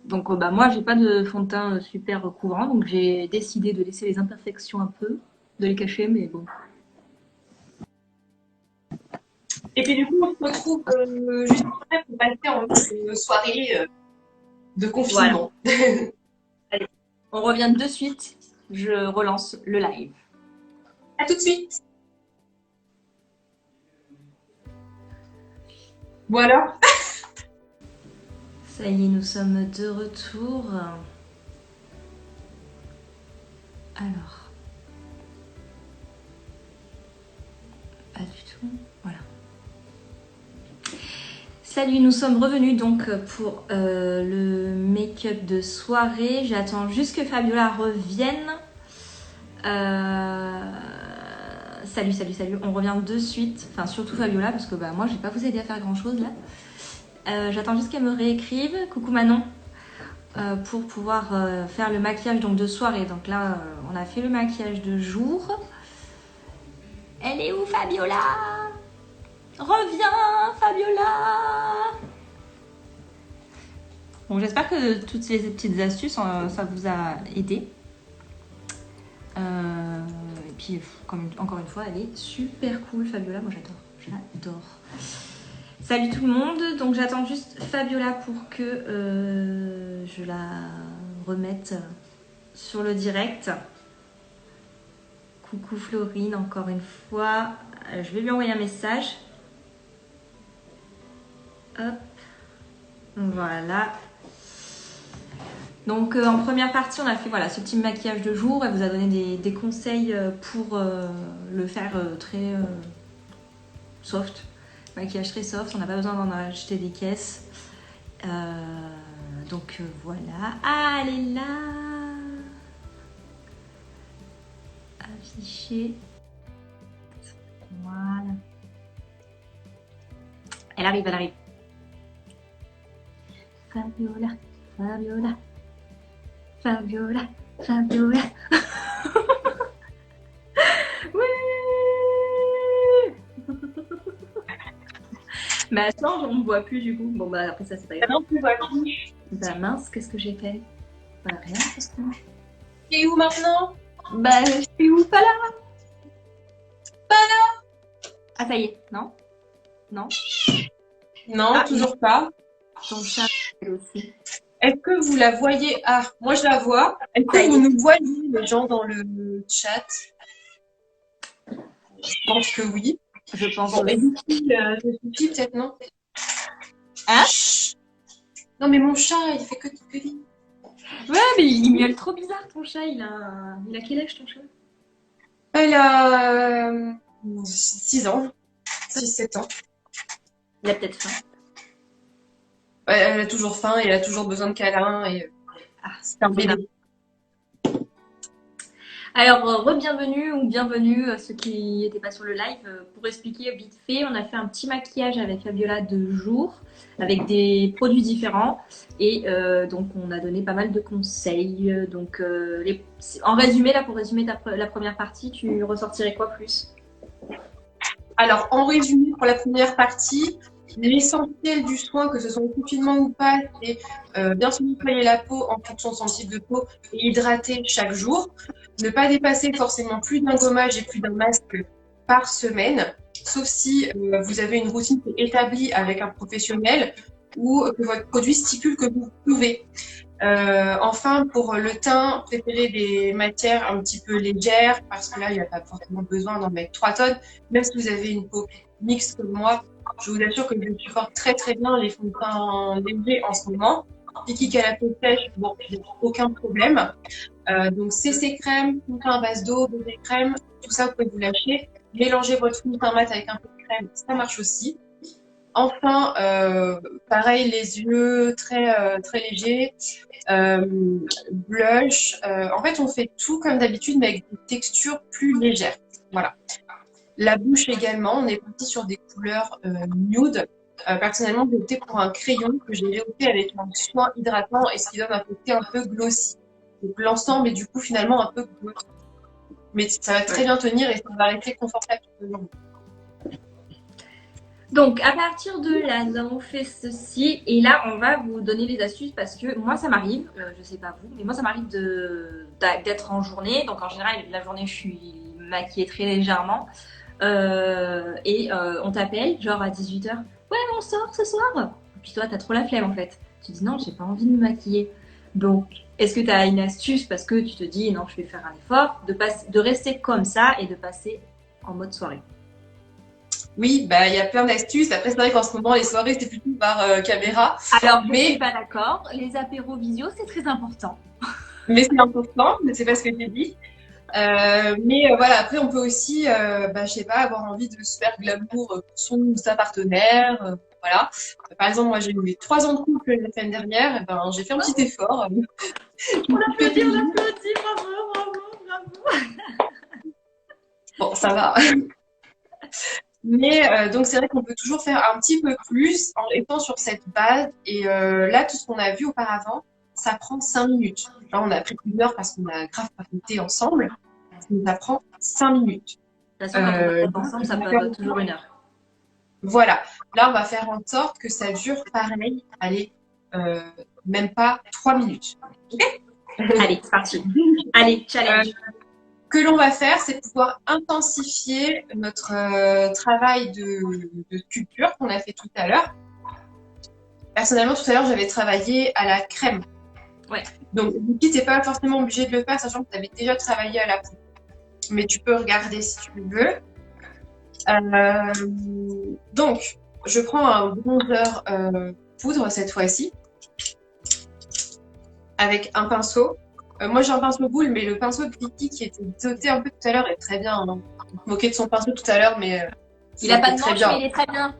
Donc, moi, j'ai pas de fond de teint super couvrant, donc j'ai décidé de laisser les imperfections un peu, de les cacher, mais bon. Et puis du coup, on se retrouve juste après pour passer en soirée de confinement. Voilà. Allez, on revient de suite. Je relance le live. À tout de suite. Voilà. Ça y est, nous sommes de retour. Alors. Pas du tout. Voilà. Salut, nous sommes revenus donc pour le make-up de soirée. J'attends juste que Fabiola revienne. Salut. On revient de suite. Enfin, surtout Fabiola, parce que moi, je vais pas vous aider à faire grand-chose là. J'attends juste qu'elle me réécrive. Coucou Manon. Pour pouvoir faire le maquillage donc, de soirée. Donc là, on a fait le maquillage de jour. Elle est où Fabiola? Reviens Fabiola! Bon, j'espère que toutes ces petites astuces, ça vous a aidé. Et puis, encore une fois, elle est super cool Fabiola. Moi, j'adore. Salut tout le monde. Donc, j'attends juste Fabiola pour que je la remette sur le direct. Coucou Florine, encore une fois. Je vais lui envoyer un message. Hop. Voilà. Donc en première partie, on a fait ce petit maquillage de jour. Elle vous a donné des conseils pour le faire très soft. Maquillage très soft, on n'a pas besoin d'en acheter des caisses. Donc voilà. Ah, elle est là. Afficher. Voilà. Elle arrive. Fabiola. Oui. Mais attends, on ne voit plus du coup. Bon après ça c'est pas grave. Non, on voit plus. Mince, qu'est-ce que j'ai fait? Rien, forcément. Et où maintenant? Je suis où? Pas là. Ah ça y est, non? Non, toujours pas. Ton chat, elle aussi. Est-ce que vous la voyez? Ah, moi je la vois. Est-ce que vous nous voyez, les gens dans le chat? Je pense que oui. Je pense bon, aussi. Et d'ici, ça suffit peut-être, non? Hein? Non, mais mon chat, il fait que dire. Ouais, mais il miaule trop bizarre ton chat. Il a quel âge ton chat? Elle a 6 ans. 6-7 ans. Il a peut-être faim. Elle a toujours faim et elle a toujours besoin de câlins. C'est un bébé. Alors, re-bienvenue ou bienvenue à ceux qui n'étaient pas sur le live. Pour expliquer vite fait, on a fait un petit maquillage avec Fabiola de jour, avec des produits différents. Et donc, on a donné pas mal de conseils. Donc, en résumé, là, pour résumer la première partie, tu ressortirais quoi plus? Alors, en résumé, pour la première partie, l'essentiel du soin, que ce soit en confinement ou pas, c'est bien se nettoyer la peau en fonction de son type de peau et hydrater chaque jour. Ne pas dépasser forcément plus d'un gommage et plus d'un masque par semaine, sauf si vous avez une routine établie avec un professionnel ou que votre produit stipule que vous pouvez. Enfin, pour le teint, préférez des matières un petit peu légères parce que là, il n'y a pas forcément besoin d'en mettre 3 tonnes. Même si vous avez une peau mixte comme moi, je vous assure que je supporte très très bien les fonds de teint légers en ce moment. Kiki à la peau sèche, bon, j'ai aucun problème. Donc CC crème, fond de teint à base d'eau, bébé crème, tout ça vous pouvez vous lâcher. Mélangez votre fond de teint mat avec un peu de crème, ça marche aussi. Enfin, pareil, les yeux très légers. Blush. En fait, on fait tout comme d'habitude, mais avec des textures plus légères. Voilà. La bouche également, on est parti sur des couleurs nude. Personnellement, j'ai opté pour un crayon que j'ai rehaussé avec un soin hydratant et ce qui donne un côté un peu glossy. Donc l'ensemble est du coup finalement un peu glossy. Mais ça va très bien tenir et ça va rester confortable tout le long. Donc, à partir de là, nous avons fait ceci. Et là, on va vous donner les astuces parce que moi, ça m'arrive, je sais pas vous, mais moi, ça m'arrive d'être en journée. Donc, en général, la journée, je suis maquillée très légèrement. On t'appelle, genre à 18h. Ouais, on sort ce soir. Puis toi, t'as trop la flemme en fait. Tu dis non, j'ai pas envie de me maquiller. Donc, est-ce que tu as une astuce parce que tu te dis non, je vais faire un effort, de rester comme ça et de passer en mode soirée? Oui, bah il y a plein d'astuces. Après, c'est vrai qu'en ce moment, les soirées, c'est plutôt par caméra. Alors, je suis pas d'accord. Les apéros visio, c'est très important. Mais c'est important, mais c'est pas ce que j'ai dit. Voilà, après, on peut aussi, je sais pas, avoir envie de se faire glamour pour son ou sa partenaire. Voilà. Par exemple, moi, j'ai eu mes 3 ans de couple la semaine dernière. Et ben, j'ai fait un petit effort. On applaudit, bravo, bravo, bravo. Bon, ça va. Donc, c'est vrai qu'on peut toujours faire un petit peu plus en étant sur cette base. Et là, tout ce qu'on a vu auparavant, ça prend 5 minutes. Là, on a pris 1 heure parce qu'on a grave papoté ensemble. Ça prend 5 minutes. De toute façon, quand on est ensemble, ça peut toujours 1 heure. Voilà. Là, on va faire en sorte que ça dure pareil. Allez, même pas 3 minutes. Okay. Allez, c'est parti. Allez, challenge. Que l'on va faire, c'est pouvoir intensifier notre travail de sculpture qu'on a fait tout à l'heure. Personnellement, tout à l'heure, j'avais travaillé à la crème. Ouais. Donc, tu n'es pas forcément obligé de le faire, sachant que tu avais déjà travaillé à la poudre. Mais tu peux regarder si tu veux. Donc, je prends un bronzer poudre cette fois-ci, avec un pinceau. Moi, j'ai un pinceau boule, mais le pinceau de Kiki qui était sauté un peu tout à l'heure est très bien. Hein. Je me moquais de son pinceau tout à l'heure, mais il a pas de manche, mais il est très bien.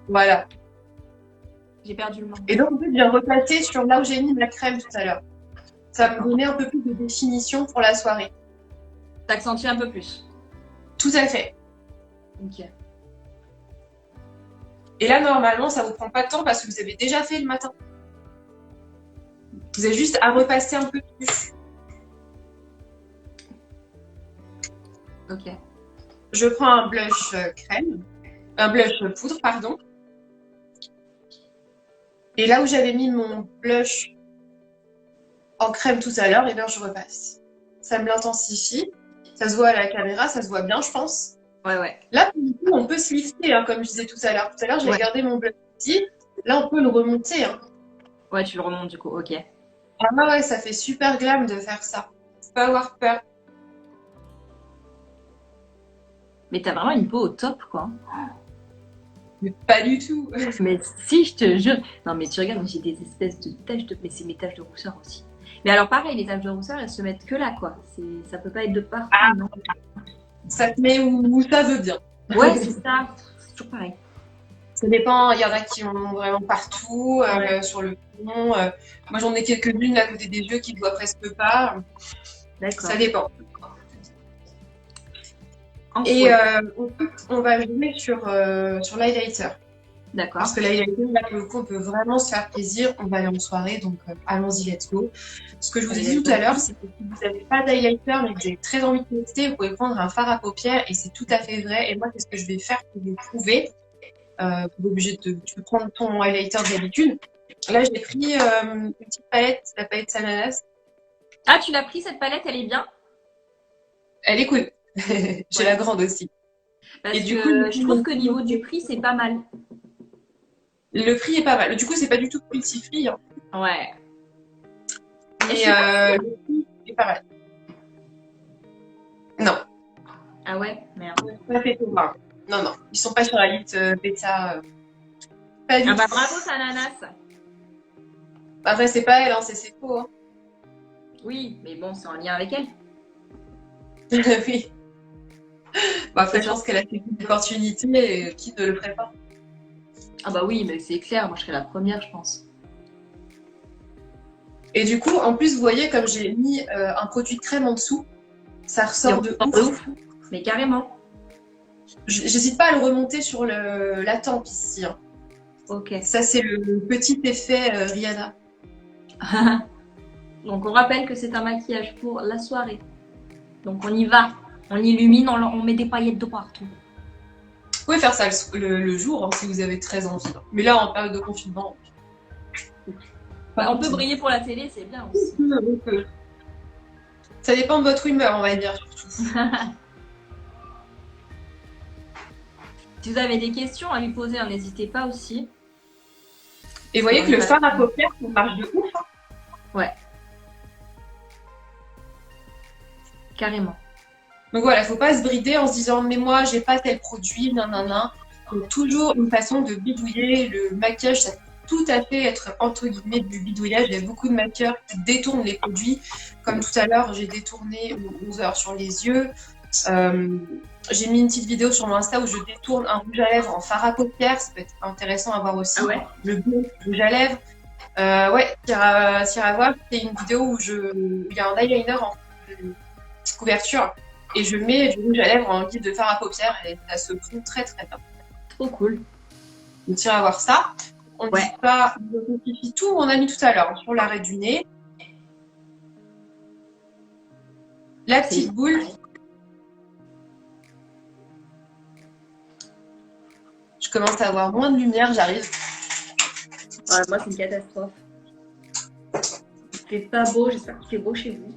Voilà. J'ai perdu le manche. Et donc, en fait, je viens repasser sur là où j'ai mis ma crème tout à l'heure. Ça va me donner un peu plus de définition pour la soirée. T'accentues un peu plus. Tout à fait. Ok. Et là, normalement, ça vous prend pas de temps parce que vous avez déjà fait le matin. Vous avez juste à repasser un peu plus. Ok. Je prends un blush un blush poudre, pardon. Et là où j'avais mis mon blush en crème tout à l'heure, et bien je repasse. Ça me l'intensifie. Ça se voit à la caméra, ça se voit bien, je pense. Ouais. Là, pour le coup, on peut se lifter, hein, comme je disais tout à l'heure. Tout à l'heure, j'avais gardé mon blush ici. Là, on peut le remonter. Hein. Ouais, tu le remontes du coup, ok. Ah ouais, ça fait super glam de faire ça. Faut pas avoir peur. Mais t'as vraiment une peau au top, quoi. Mais pas du tout. Mais si, je te jure. Non, mais tu regardes, j'ai des espèces de taches de... Mais c'est mes taches de rousseur aussi. Mais alors pareil, les taches de rousseur, elles se mettent que là, quoi. Ça peut pas être de partout, non. Ça te met où ça veut bien. Ouais, c'est ça. C'est toujours pareil. Ça dépend, il y en a qui en ont vraiment partout, sur le front. Moi, j'en ai quelques-unes à côté des yeux qui ne voient presque pas. D'accord. Ça dépend. Et on va jouer sur l'highlighter. D'accord. Parce que l'highlighter, là, pour le coup, on peut vraiment se faire plaisir. On va aller en soirée, donc allons-y, let's go. Ce que je vous ai dit tout à l'heure, c'est que si vous n'avez pas d'highlighter, mais que vous avez très envie de tester, vous pouvez prendre un fard à paupières et c'est tout à fait vrai. Et moi, c'est ce que je vais faire pour vous prouver. Tu peux prendre ton highlighter d'habitude. Là, j'ai pris une petite palette, la palette Sananas. Ah, tu l'as pris cette palette, elle est bien? Elle est cool. J'ai la grande aussi. Parce et du coup, je trouve que niveau du prix, c'est pas mal. Le prix est pas mal. Du coup, c'est pas du tout cruelty free. Hein. Ouais. Mais le prix est pas mal. Non, Ah ouais, merde. pas fait pour moi. Non, non, ils sont pas sur la liste bêta. Pas du Ah bah tout. bravo, ta nanas. Après, c'est pas elle, hein, c'est Seco. Hein. Oui, mais bon, c'est en lien avec elle. Oui. Bah, après, je pense qu'elle a fait une opportunité et qui ne le ferait pas. Ah bah oui, mais c'est clair, moi je serais la première, je pense. Et du coup, en plus, vous voyez, comme j'ai mis un produit de crème en dessous, ça ressort de ouf. Mais carrément. J'hésite pas à le remonter sur la tempe ici. Hein. Ok. Ça, c'est le petit effet Rihanna. Donc on rappelle que c'est un maquillage pour la soirée. Donc on y va. On illumine, on met des paillettes de partout. Vous pouvez faire ça le jour hein, si vous avez très envie. Hein. Mais là, en période de confinement. Bah, on peut briller pour la télé, c'est bien aussi. Ça dépend de votre humeur, on va dire, surtout. Si vous avez des questions à lui poser, n'hésitez pas aussi. Et vous voyez que le fard à paupières, ça marche de ouf. Hein. Ouais. Carrément. Donc voilà, faut pas se brider en se disant mais moi j'ai pas tel produit, nanana. Donc toujours une façon de bidouiller le maquillage, ça peut tout à fait être entre guillemets du bidouillage. Il y a beaucoup de maquilleurs qui détournent les produits. Comme tout à l'heure, j'ai détourné mon bronzer sur les yeux. J'ai mis une petite vidéo sur mon Insta où je détourne un rouge à lèvres en fard à paupières. Ça peut être intéressant à voir aussi. Ah ouais. Le bleu rouge à lèvres. Ouais, t'iras voir. C'est une vidéo où il y a un eyeliner en couverture. Et je mets du rouge à lèvres en guise de fard à paupières et ça se fond très très bien. Trop cool. Donc tire à voir ça. On ne dit pas, on simplifie tout, on a mis tout à l'heure sur l'arrêt du nez. La petite boule. Je commence à avoir moins de lumière, j'arrive. Ouais, moi c'est une catastrophe. Il fait pas beau, j'espère qu'il fait beau chez vous.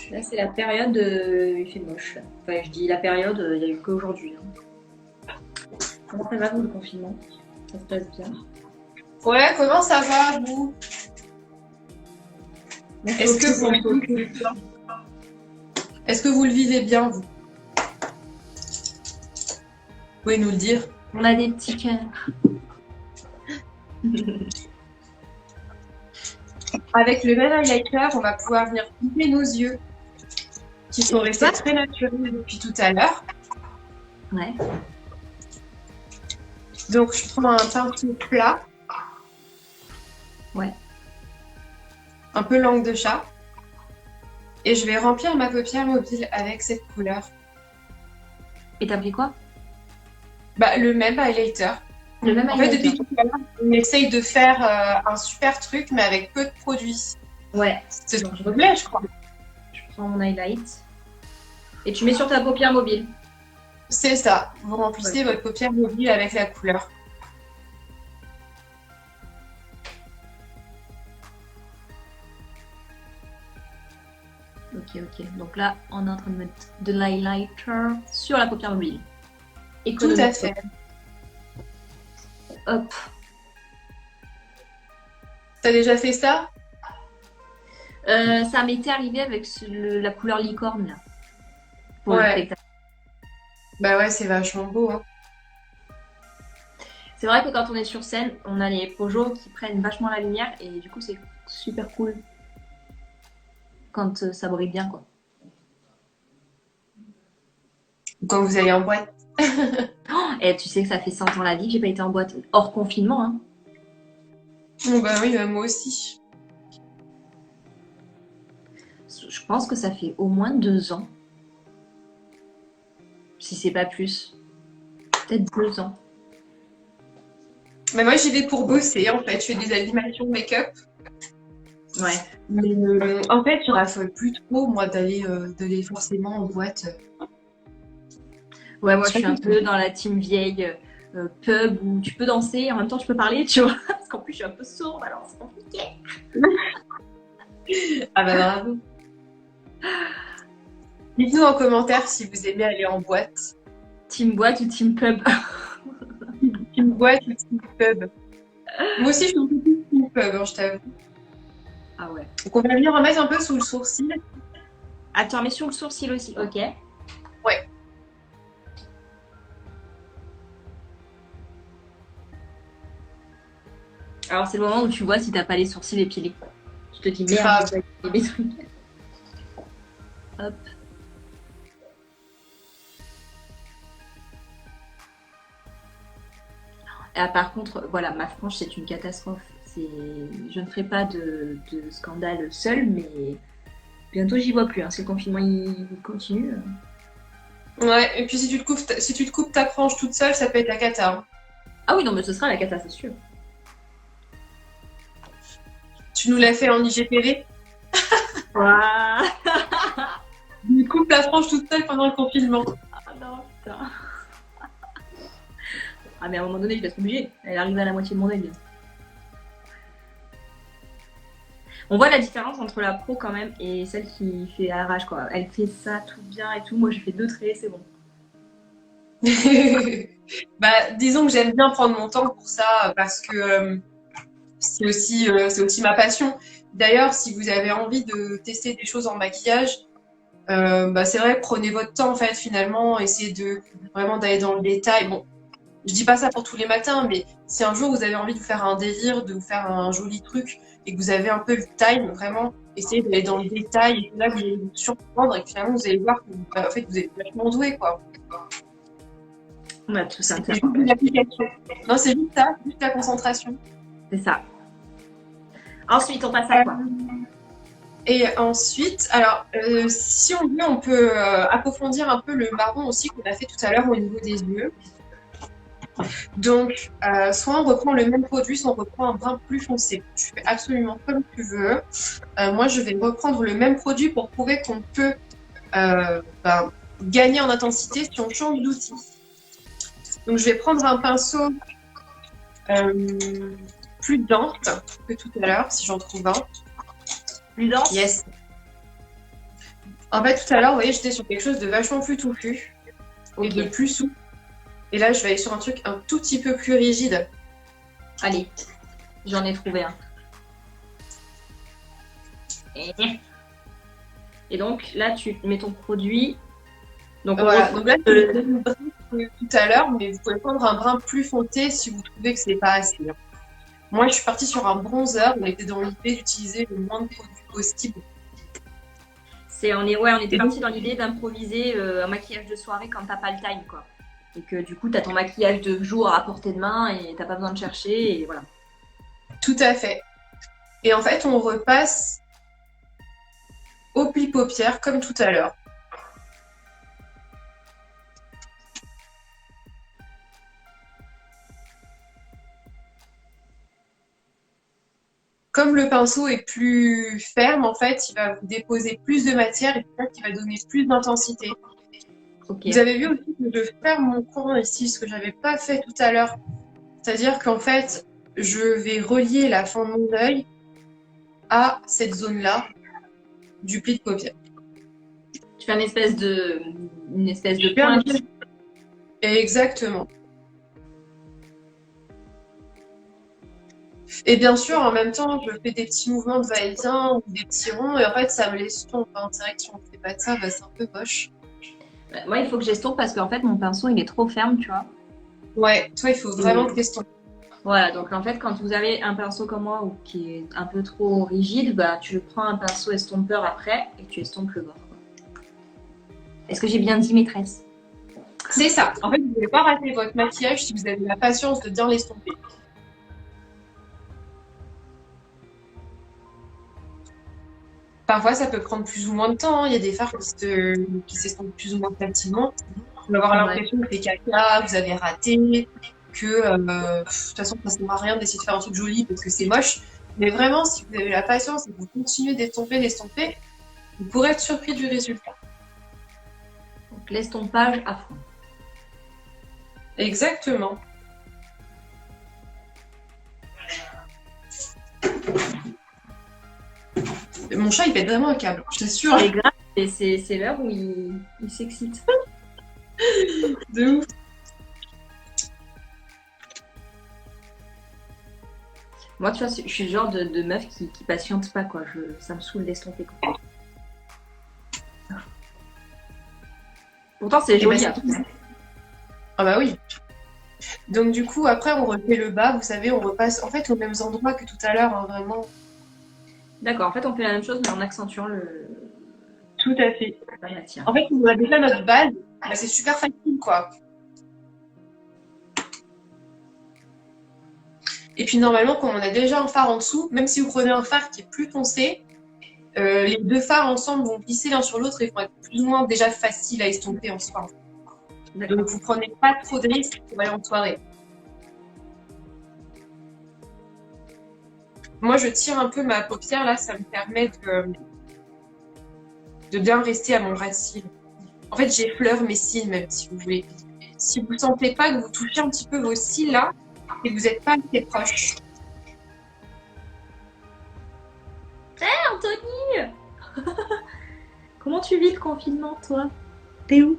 Là, c'est la période, il fait moche. Enfin, je dis la période, il n'y a eu qu'aujourd'hui. Hein. Comment ça va, vous, le confinement? Ça se passe bien? Ouais, comment ça va, vous? Est-ce que vous le vivez bien, vous? Vous pouvez nous le dire? On a des petits cœurs. Avec le même highlighter, on va pouvoir venir couper nos yeux, qui sont restés très naturels depuis tout à l'heure. Ouais. Donc, je prends un pinceau plat. Ouais. Un peu langue de chat. Et je vais remplir ma paupière mobile avec cette couleur. Et t'as pris quoi? Bah, le même highlighter. Le même en fait, depuis tout à l'heure, on essaye de faire un super truc, mais avec peu de produits. Ouais. C'est ce que je voulais, je crois. Je prends mon highlight. Et tu mets sur ta paupière mobile. C'est ça. Vous remplissez votre paupière mobile avec la couleur. Ok. Donc là, on est en train de mettre de l'highlighter sur la paupière mobile. Tout à fait. Hop. T'as déjà fait ça? Ça m'était arrivé avec la couleur licorne là. Ouais. Bah ouais, c'est vachement beau. Hein. C'est vrai que quand on est sur scène, on a les projos qui prennent vachement la lumière et du coup c'est super cool quand ça brille bien quoi. Quand vous allez en boîte. Et tu sais que ça fait 100 ans la vie que j'ai pas été en boîte hors confinement. Hein. Oh bah oui, moi aussi. Je pense que ça fait au moins 2 ans. Si c'est pas plus. Peut-être 2 ans. Mais moi j'y vais pour bosser en fait. Je fais des animations make-up. Ouais. Mais en fait, je raffole plus trop moi d'aller forcément en boîte. Ouais, moi je suis un peu dans la team vieille pub où tu peux danser et en même temps tu peux parler, tu vois. Parce qu'en plus je suis un peu sourde alors c'est compliqué. Ah bah bravo. Dites-nous en commentaire si vous aimez aller en boîte. Team boîte ou team pub? Team boîte ou team pub? Moi aussi je suis un peu plus team pub, hein, je t'avoue. Ah ouais. Donc on va venir en mettre un peu sous le sourcil. Attends, mais sur le sourcil aussi, ok. Ouais. Alors c'est le moment où tu vois si t'as pas les sourcils épilés. Tu te dis merde, Grave. j'ai pas épilé mes trucs. Hop. Ah, par contre, voilà, ma frange c'est une catastrophe. Je ne ferai pas de scandale seule, mais bientôt j'y vois plus. Hein. Si le confinement il continue. Ouais, et puis si tu te coupes ta frange toute seule, ça peut être la cata, hein. Ah oui, non, mais ce sera la cata, c'est sûr. Tu nous l'as fait en IGTV. Waouh. Tu me coupes la frange toute seule pendant le confinement. Ah non, putain. Ah mais à un moment donné, je vais être obligée. Elle arrive à la moitié de mon œil. On voit la différence entre la pro quand même et celle qui fait arrache quoi. Elle fait ça tout bien et tout. Moi, je fais 2 traits, c'est bon. Bah, disons que j'aime bien prendre mon temps pour ça parce que c'est aussi ma passion. D'ailleurs, si vous avez envie de tester des choses en maquillage, bah, c'est vrai, prenez votre temps en fait finalement, essayez de vraiment d'aller dans le détail. Bon, je dis pas ça pour tous les matins, mais si un jour vous avez envie de vous faire un délire, de vous faire un joli truc et que vous avez un peu le time, vraiment, essayez d'aller dans le détail et là vous allez vous surprendre et que finalement vous allez voir que en fait, vous êtes vachement doué quoi. On a tous un C'est terrain. juste une application. Non, c'est juste ça, juste la concentration. C'est ça. Ensuite, on passe à quoi? Et ensuite, alors, si on veut, on peut approfondir un peu le marron aussi qu'on a fait tout à l'heure au niveau des yeux. Donc, soit on reprend le même produit, soit on reprend un brun plus foncé. Tu fais absolument comme tu veux. Moi, je vais reprendre le même produit pour prouver qu'on peut gagner en intensité si on change d'outil. Donc, je vais prendre un pinceau plus dense que tout à l'heure, si j'en trouve un. Plus dense? Yes. En fait, tout à l'heure, vous voyez, j'étais sur quelque chose de vachement plus touffu et de plus souple. Et là, je vais aller sur un truc un tout petit peu plus rigide. Allez, j'en ai trouvé un. Et donc, là, tu mets ton produit. Donc, Voilà. Donc là, je vais le brun tout à l'heure, mais vous pouvez prendre un brun plus foncé si vous trouvez que c'est pas assez. Moi, je suis partie sur un bronzer. On était dans l'idée d'utiliser le moins de produits possible. On était parti dans l'idée d'improviser un maquillage de soirée quand t'as pas le time, quoi. Et que du coup, t'as ton maquillage de jour à portée de main et t'as pas besoin de chercher, et voilà. Tout à fait. Et en fait, on repasse au pli paupières comme tout à l'heure. Comme le pinceau est plus ferme, en fait, il va vous déposer plus de matière et peut-être qu'il va donner plus d'intensité. Okay. Vous avez vu aussi que je ferme mon coin ici, ce que j'avais pas fait tout à l'heure. C'est-à-dire qu'en fait, je vais relier la fin de mon œil à cette zone-là du pli de paupière. Tu fais une espèce de pointe. Exactement. Et bien sûr, en même temps, je fais des petits mouvements de va-et-vient ou des petits ronds, et en fait, ça me l'estompe. En direct, si on ne fait pas de ça, c'est un peu moche. Moi, il faut que j'estompe parce qu'en fait, mon pinceau, il est trop ferme, tu vois. Ouais, toi, il faut vraiment que t'estompes. Voilà, donc en fait, quand vous avez un pinceau comme moi ou qui est un peu trop rigide, bah, tu prends un pinceau estompeur après et tu estompes le bord. Est-ce que j'ai bien dit, maîtresse? C'est ça. En fait, vous ne devez pas rater votre maquillage si vous avez la patience de bien l'estomper. Parfois, ça peut prendre plus ou moins de temps. Il y a des fards qui s'estompent plus ou moins facilement. Vous allez avoir l'impression que c'est caca, vous avez raté, que de toute façon, ça ne sert à rien d'essayer de faire un truc joli parce que c'est moche. Mais vraiment, si vous avez la patience et que vous continuez d'estomper, vous pourrez être surpris du résultat. Donc l'estompage à fond. Exactement. Mon chat, il pète vraiment un câble, je t'assure. C'est grave, et c'est l'heure où il s'excite. De ouf. Moi, tu vois, je suis le genre de meuf qui patiente pas, quoi. Ça me saoule d'estomper, quoi. Pourtant, c'est Et bah, joli, c'est après. ah bah oui. Donc du coup, après, on refait le bas, vous savez, on repasse en fait aux mêmes endroits que tout à l'heure, hein, vraiment. D'accord, en fait, on fait la même chose, mais en accentuant Tout à fait. la matière. En fait, on a déjà notre base, bah, c'est super facile, quoi. Et puis normalement, comme on a déjà un phare en dessous, même si vous prenez un phare qui est plus foncé, les deux phares ensemble vont glisser l'un sur l'autre et vont être plus ou moins déjà faciles à estomper en soi. D'accord. Donc vous prenez pas trop de risques pour aller en soirée. Moi, je tire un peu ma paupière là, ça me permet de bien rester à mon ras de cils. En fait, j'effleure mes cils même si vous voulez. Si vous sentez pas que vous touchez un petit peu vos cils là, et que vous n'êtes pas assez proche. Anthony, comment tu vis le confinement, toi? T'es où?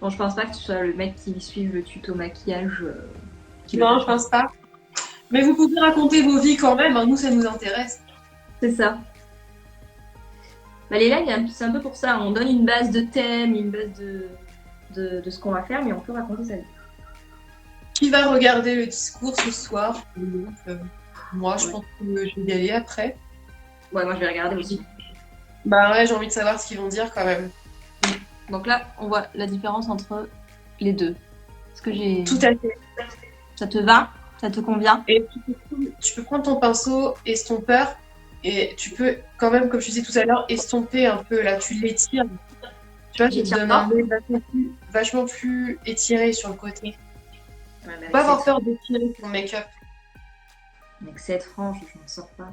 Bon, je pense pas que tu sois le mec qui suive le tuto maquillage. Non, je pense pas. Mais vous pouvez raconter vos vies quand même, hein, nous ça nous intéresse. C'est ça. Bah, les lives, c'est un peu pour ça. On donne une base de thème, une base de ce qu'on va faire, mais on peut raconter sa vie. Qui va regarder le discours ce soir? Donc, moi, je Ouais. pense que je vais y aller après. Ouais, moi je vais regarder aussi. Bah ouais, j'ai envie de savoir ce qu'ils vont dire quand même. Donc là, on voit la différence entre les deux. Est-ce que j'ai. Tout à fait. Ça te va? Ça te convient? Et tu peux prendre ton pinceau estompeur et tu peux quand même, comme je disais tout à l'heure, estomper un peu là, tu l'étires. Tu vois, ça te J'étire donne pas. un œil vachement plus étiré sur le côté. Ouais, mais Faut pas avoir peur d'étirer ton make-up. avec cette frange, je m'en sors pas.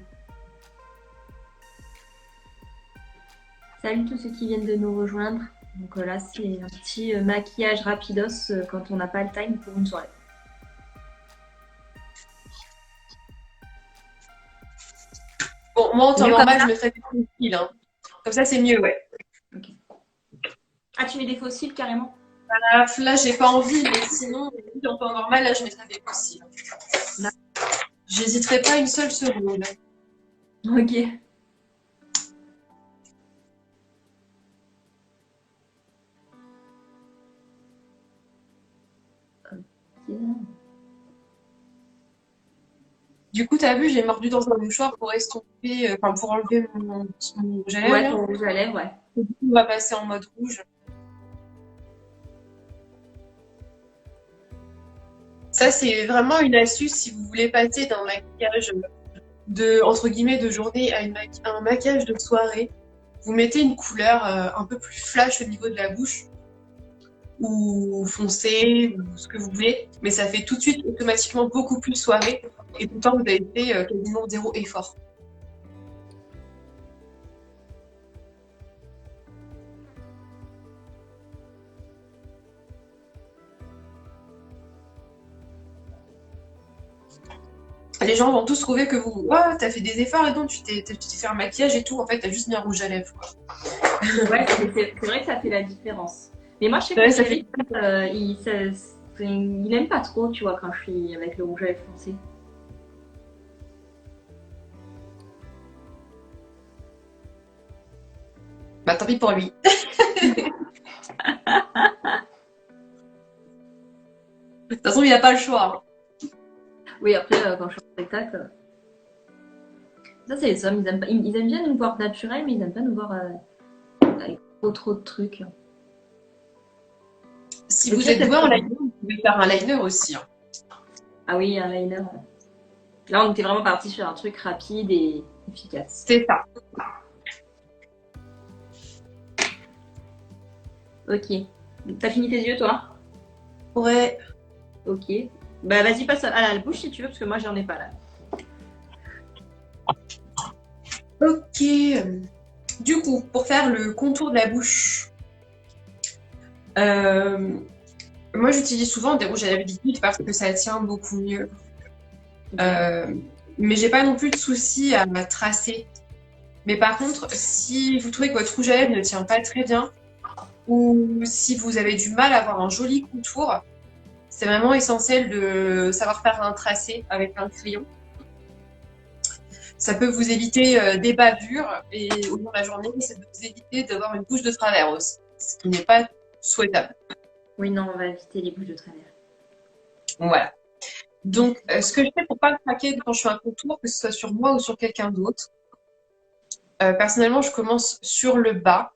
Salut tous ceux qui viennent de nous rejoindre. Donc là, c'est un petit maquillage rapidos quand on n'a pas le time pour une soirée. Bon, moi en temps Mieux comme normal, ça. je mettrais des fossiles. Hein. Comme ça, c'est mieux, ouais. Okay. Ah, tu mets des fossiles carrément? Là, j'ai pas envie, mais sinon, en temps normal, là, je mettrais des fossiles. J'hésiterai pas une seule seconde. Ok. Du coup, t'as vu, j'ai mordu dans un mouchoir pour estomper, enfin pour enlever mon rouge à lèvres. Ouais, Là. ton rouge à lèvres, ouais. Et du coup, on va passer en mode rouge. Ça, c'est vraiment une astuce si vous voulez passer d'un maquillage de, entre guillemets, de journée à un maquillage de soirée. Vous mettez une couleur un peu plus flash au niveau de la bouche, ou foncé, ou ce que vous voulez, mais ça fait tout de suite automatiquement beaucoup plus soirée, et pourtant vous avez fait quasiment zéro effort. Les gens vont tous trouver que vous, oh, t'as fait des efforts et donc tu t'es fait un maquillage et tout, en fait t'as juste mis un rouge à lèvres. Quoi. Ouais, c'est vrai que ça fait la différence. Mais moi, je sais que Ouais, mon ça chéri, il aime pas trop, tu vois, quand je suis avec le rouge à lèvres foncé. Bah tant pis pour lui. De toute façon, il a pas le choix. Oui, après, quand je suis en spectacle. Ça, c'est les hommes, ils aiment bien nous voir naturels, mais ils aiment pas nous voir avec trop de trucs. Si Le vous pire, êtes c'est doué en que- liner, vous pouvez faire un liner aussi. Hein. Ah oui, un liner. Là, on était vraiment parti sur un truc rapide et efficace. C'est ça. Ok. T'as fini tes yeux, toi? Ouais. Ok. Bah, vas-y, passe à la bouche si tu veux, parce que moi, j'en ai pas là. Ok. Du coup, pour faire le contour de la bouche, moi j'utilise souvent des rouges à lèvres liquides parce que ça tient beaucoup mieux. Mais j'ai pas non plus de souci à tracer. Mais par contre, si vous trouvez que votre rouge à lèvres ne tient pas très bien, ou si vous avez du mal à avoir un joli contour, c'est vraiment essentiel de savoir faire un tracé avec un crayon. Ça peut vous éviter des bavures et au long de la journée, ça peut vous éviter d'avoir une bouche de travers aussi, ce qui n'est pas souhaitable. Oui, non, on va éviter les bouches de travers. Voilà. Donc, ce que je fais pour pas craquer quand je fais un contour, que ce soit sur moi ou sur quelqu'un d'autre, personnellement, je commence sur le bas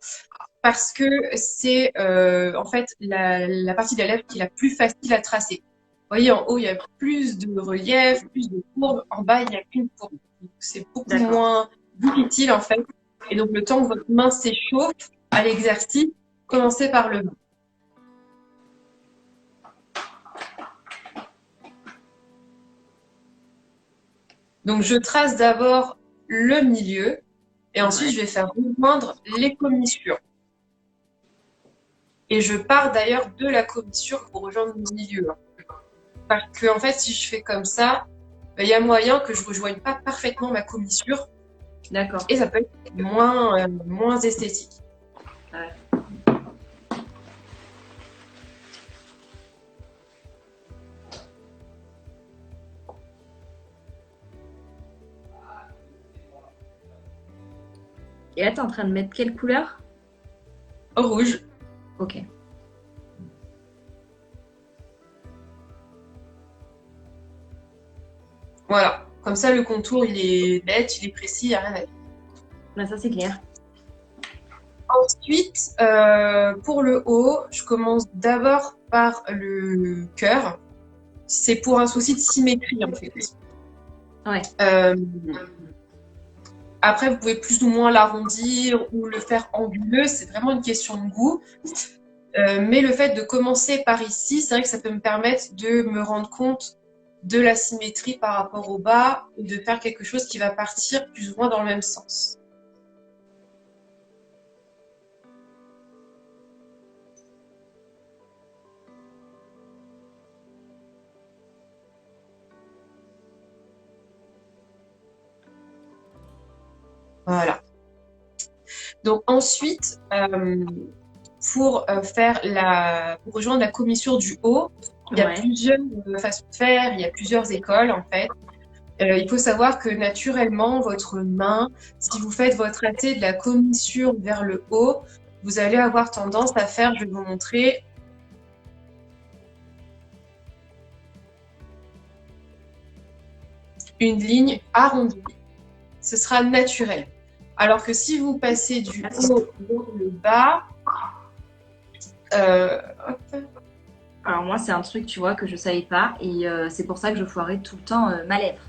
parce que c'est en fait la partie de la lèvre qui est la plus facile à tracer. Vous voyez, en haut, il y a plus de relief, plus de courbe. En bas, il n'y a qu'une courbe. Donc, c'est beaucoup D'accord. moins difficile, en fait. Et donc, le temps que votre main s'échauffe à l'exercice, commencez par le bas. Donc, je trace d'abord le milieu et ensuite, je vais faire rejoindre les commissures. Et je pars d'ailleurs de la commissure pour rejoindre le milieu. Parce que, en fait, si je fais comme ça, il y a moyen que je ne rejoigne pas parfaitement ma commissure. D'accord. Et ça peut être moins esthétique. Ouais. Et là, tu es en train de mettre quelle couleur? Rouge. Ok. Voilà. Comme ça, le contour, il est net, il est précis, il n'y a rien à dire. Là, ça, c'est clair. Ensuite, pour le haut, je commence d'abord par le cœur. C'est pour un souci de symétrie, en fait. Ouais. Après, vous pouvez plus ou moins l'arrondir ou le faire anguleux. C'est vraiment une question de goût. Mais le fait de commencer par ici, c'est vrai que ça peut me permettre de me rendre compte de la symétrie par rapport au bas et de faire quelque chose qui va partir plus ou moins dans le même sens. Voilà. Donc ensuite, pour rejoindre la commissure du haut, il y a plusieurs façons de faire, il y a plusieurs écoles en fait. Il faut savoir que naturellement, votre main, si vous faites votre tracé de la commissure vers le haut, vous allez avoir tendance à faire, je vais vous montrer, une ligne arrondie. Ce sera naturel. Alors que si vous passez du haut vers le bas, alors moi, c'est un truc, tu vois, que je savais pas et c'est pour ça que je foirais tout le temps ma lèvre.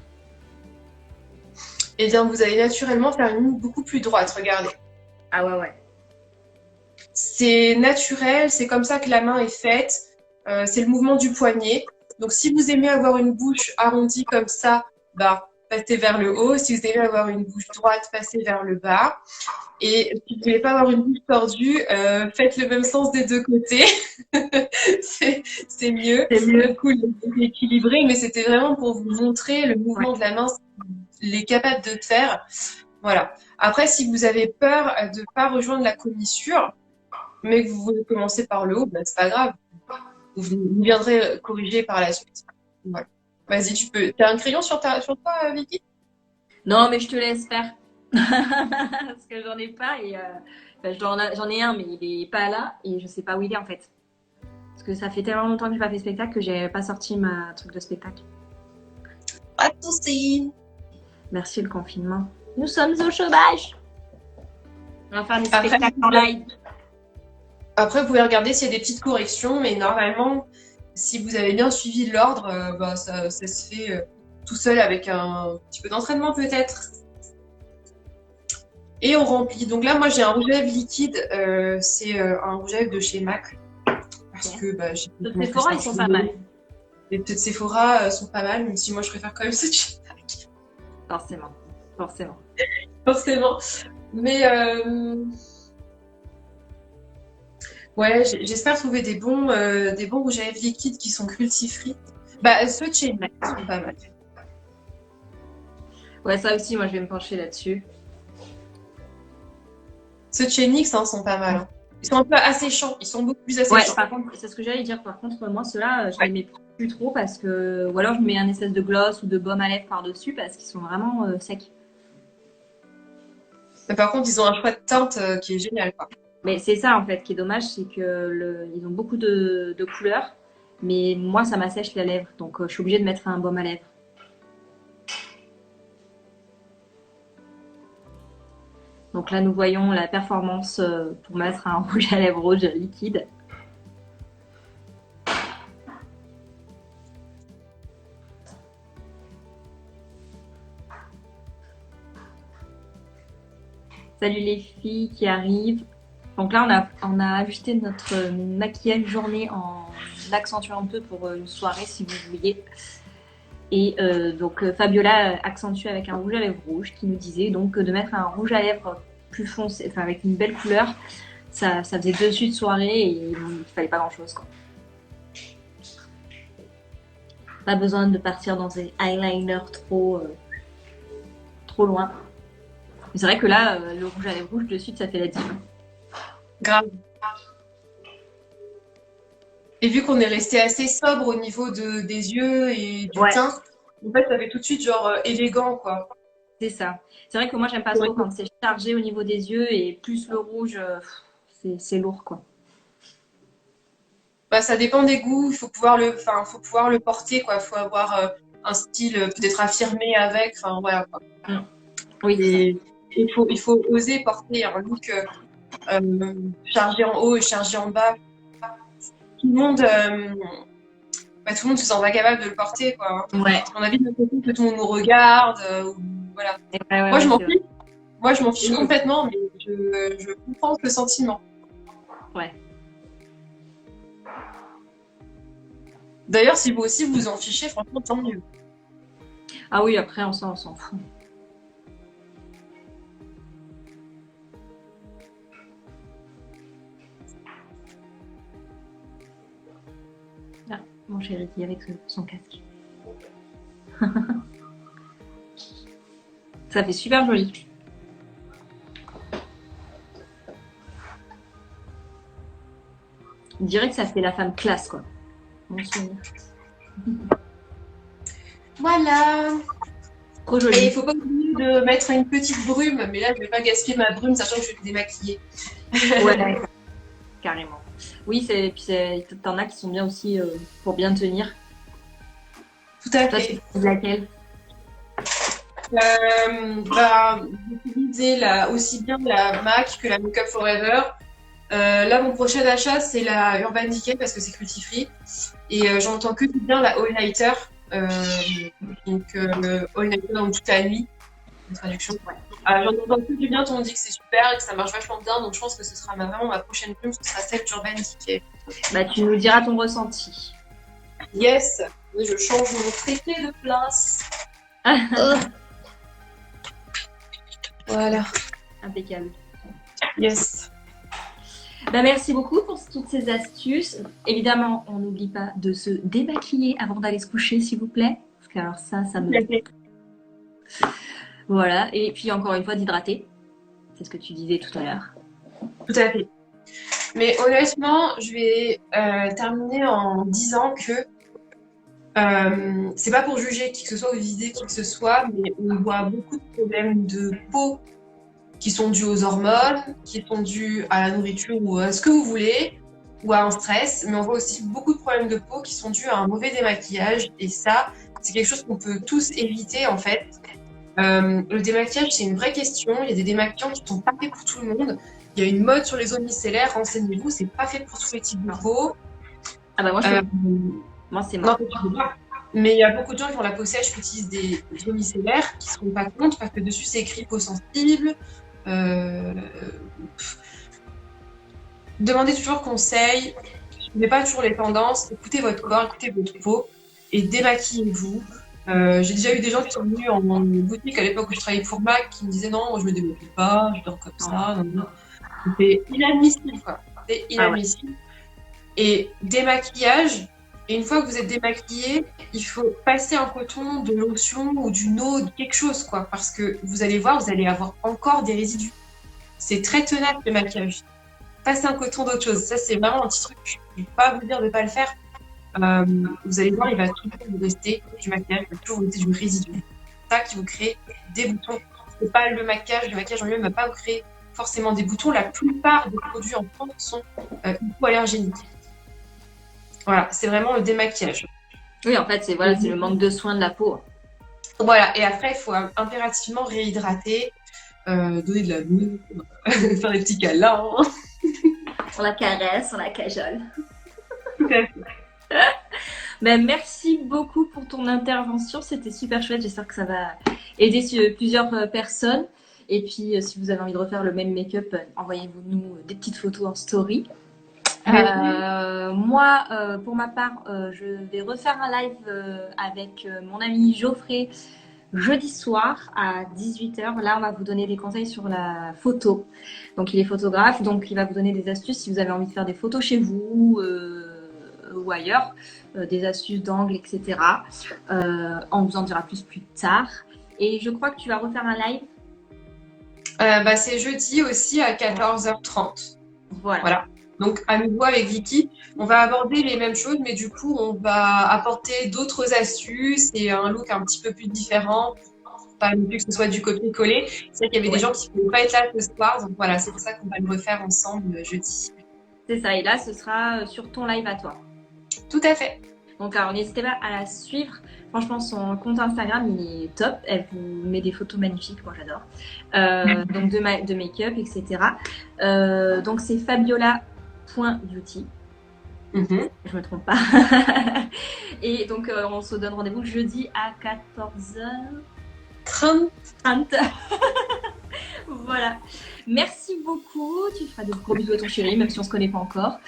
Eh bien, vous allez naturellement faire une ligne beaucoup plus droite, regardez. Ah ouais. C'est naturel, c'est comme ça que la main est faite. C'est le mouvement du poignet. Donc, si vous aimez avoir une bouche arrondie comme ça, bah, passez vers le haut. Si vous aimez avoir une bouche droite, passez vers le bas. Et si vous ne voulez pas avoir une bouche tordue, faites le même sens des deux côtés. c'est mieux. C'est mieux. Du coup, c'est équilibré, mais c'était vraiment pour vous montrer le mouvement de la main, il est capable de faire. Voilà. Après, si vous avez peur de ne pas rejoindre la commissure, mais que vous voulez commencer par le haut, bah, c'est pas grave. Vous viendrez corriger par la suite. Voilà. Vas-y, tu peux. T'as un crayon sur toi, Vicky? Non, mais je te laisse faire. Parce que j'en ai pas et j'en ai un, mais il est pas là et je sais pas où il est en fait. Parce que ça fait tellement longtemps que j'ai pas fait spectacle que j'ai pas sorti ma truc de spectacle. Pas de soucis. Merci le confinement. Nous sommes au chômage. On va faire des spectacles en live. Après, vous pouvez regarder s'il y a des petites corrections, mais normalement, si vous avez bien suivi l'ordre, bah, ça se fait tout seul avec un petit peu d'entraînement peut-être. Et on remplit. Donc là, moi, j'ai un rouge à lèvres liquide. C'est un rouge à lèvres de chez MAC. Parce que bah, j'ai Les Sephora, ils sont pas mal. Les petites Sephora sont pas mal, même si moi, je préfère quand même ceux de chez MAC. Forcément. Mais ouais, j'espère trouver des bons rouges à lèvres liquides qui sont cruelty-free. Bah, ceux de chez MAC sont pas mal. Ouais, ça aussi, moi, je vais me pencher là-dessus. Ceux de chez NYX sont pas mal. Hein. Ils sont un peu asséchants. Ils sont beaucoup plus Ouais, asséchants. par contre, c'est ce que j'allais dire. Par contre, moi, ceux-là, je les mets plus trop parce que. Ou alors, je mets un espèce de gloss ou de baume à lèvres par-dessus parce qu'ils sont vraiment secs. Mais par contre, ils ont un choix de teinte qui est génial, quoi. Mais c'est ça, en fait, qui est dommage, c'est que ils ont beaucoup de couleurs. Mais moi, ça m'assèche la lèvre. Donc, je suis obligée de mettre un baume à lèvres. Donc là, nous voyons la performance pour mettre un rouge à lèvres rouge liquide. Salut les filles qui arrivent. Donc là, on a ajusté notre maquillage journée en accentuant un peu pour une soirée si vous vouliez. Et donc Fabiola accentue avec un rouge à lèvres rouge qui nous disait donc de mettre un rouge à lèvres plus foncé, enfin avec une belle couleur, ça faisait dessus de soirée et il fallait pas grand chose quoi. Pas besoin de partir dans des eyeliners trop loin. Mais c'est vrai que là, le rouge à lèvres rouge de suite, ça fait la différence. Grave. Et vu qu'on est resté assez sobre au niveau des yeux et du teint, en fait, ça fait tout de suite genre élégant, quoi. C'est ça. C'est vrai que moi, j'aime pas trop quand c'est chargé au niveau des yeux et plus le rouge, c'est lourd, quoi. Bah, ça dépend des goûts. Faut pouvoir le porter, quoi. Faut avoir un style peut-être affirmé avec. Enfin, voilà, quoi. Oui. Et il faut oser porter un look chargé en haut et chargé en bas. Tout le monde se sent pas capable de le porter, quoi. Ouais. On a vite l'impression que tout le monde nous regarde, voilà. Moi, je m'en fiche. Moi, je m'en fiche complètement, mais je comprends le sentiment. Ouais. D'ailleurs, si vous aussi vous en fichez, franchement, tant mieux. Ah oui, après, on s'en fout. Ah, mon chéri qui est avec son casque. Ça fait super joli. On dirait que ça fait la femme classe, quoi. Mon souvenir. Voilà. Trop joli. Et il faut pas oublier de mettre une petite brume, mais là, je vais pas gaspiller ma brume, sachant que je vais me démaquiller. Ouais, carrément. Oui, puis t'en as qui sont bien aussi pour bien tenir. Tout à Toi, fait. tu laquelle? J'utilisais aussi bien la MAC que la Make Up Forever. Là, mon prochain achat, c'est la Urban Decay parce que c'est cruelty free. Et j'entends que du bien la All Nighter. All Nighter donc toute la nuit. Une traduction. Ouais. J'en entends que du bien, tout le monde dit que c'est super et que ça marche vachement bien. Donc je pense que ce sera vraiment ma prochaine plume, ce sera celle d'Urban Decay. Bah, tu nous diras ton ressenti. Yes, je change mon traité de place. Voilà. Impeccable. Yes. Bah, merci beaucoup pour toutes ces astuces. Évidemment, on n'oublie pas de se démaquiller avant d'aller se coucher, s'il vous plaît. Parce que alors ça me... Voilà. Et puis encore une fois, d'hydrater. C'est ce que tu disais tout à l'heure. Tout à fait. Mais honnêtement, je vais terminer en disant que c'est pas pour juger qui que ce soit ou viser qui que ce soit, mais on voit beaucoup de problèmes de peau qui sont dus aux hormones, qui sont dus à la nourriture ou à ce que vous voulez, ou à un stress, mais on voit aussi beaucoup de problèmes de peau qui sont dus à un mauvais démaquillage, et ça, c'est quelque chose qu'on peut tous éviter en fait. Le démaquillage, c'est une vraie question. Il y a des démaquillants qui sont pas faits pour tout le monde. Il y a une mode sur les eaux micellaires, renseignez-vous, c'est pas fait pour tous les types de peau. Ah bah moi c'est mort. Mais il y a beaucoup de gens qui ont la peau sèche qui utilisent des eaux micellaires qui ne se rendent pas compte parce que dessus c'est écrit peau sensible. Demandez toujours conseil, suivez pas toujours les tendances, écoutez votre corps, écoutez votre peau et démaquillez-vous. J'ai déjà eu des gens qui sont venus en boutique à l'époque où je travaillais pour MAC qui me disaient non, moi je me démaquille pas, je dors comme ça. Non. C'est inadmissible quoi. C'est inadmissible. Ah ouais. Et démaquillage, et une fois que vous êtes démaquillé, il faut passer un coton, de lotion ou d'une eau, quelque chose quoi, parce que vous allez voir, vous allez avoir encore des résidus. C'est très tenace le maquillage. passer un coton d'autre chose. Ça, c'est vraiment un petit truc. Je ne vais pas vous dire de ne pas le faire. Vous allez voir, il va toujours vous rester du maquillage, il va toujours vous rester du résidu. C'est ça qui vous crée des boutons. C'est pas le maquillage en lui-même ne va pas vous créer forcément des boutons. La plupart des produits en France sont hypoallergéniques. Voilà, c'est vraiment le démaquillage. Oui, en fait, c'est voilà, c'est le manque de soin de la peau. Voilà, et après, il faut impérativement réhydrater, donner de l'amour, faire des petits câlins. On la caresse, on la cajole. Tout à fait. Ben, merci beaucoup pour ton intervention, c'était super chouette, j'espère que ça va aider plusieurs personnes. Et puis si vous avez envie de refaire le même make-up, envoyez-nous des petites photos en story. Moi, pour ma part, je vais refaire un live avec mon ami Geoffrey jeudi soir à 18h. Là, on va vous donner des conseils sur la photo. Donc, il est photographe, donc il va vous donner des astuces si vous avez envie de faire des photos chez vous ou ailleurs, des astuces d'angle, etc. On vous en dira plus tard. Et je crois que tu vas refaire un live. C'est jeudi aussi à 14h30. Voilà. Donc, à nouveau avec Vicky, on va aborder les mêmes choses, mais du coup, on va apporter d'autres astuces et un look un petit peu plus différent. Pas non plus que ce soit du copier-coller. C'est vrai qu'il y avait des gens qui ne pouvaient pas être là ce soir. Donc voilà, c'est pour ça qu'on va le refaire ensemble jeudi. C'est ça. Et là, ce sera sur ton live à toi. Tout à fait. Donc, alors, n'hésitez pas à la suivre. Franchement, son compte Instagram, il est top. Elle vous met des photos magnifiques. Moi, j'adore. Donc, de make-up, etc. Donc, c'est Fabiola.beauty. Je me trompe pas. Et donc, on se donne rendez-vous jeudi à 14h30. Voilà. Merci beaucoup. Tu feras de gros bisous à ton chéri, même si on se connaît pas encore.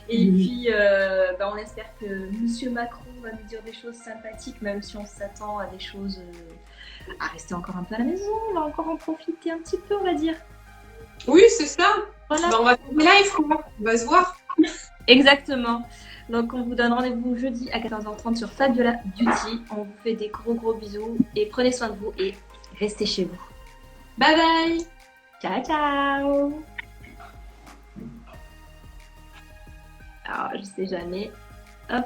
Et puis, on espère que Monsieur Macron va nous dire des choses sympathiques, même si on s'attend à des choses à rester encore un peu à la maison. On va encore en profiter un petit peu, on va dire. Oui, c'est ça. Voilà. On va faire des lives, quoi. On va se voir. Exactement. Donc, on vous donne rendez-vous jeudi à 14h30 sur Fabiola Beauty. On vous fait des gros bisous et prenez soin de vous et restez chez vous. Bye bye. Ciao, ciao. Alors, je sais jamais. Hop.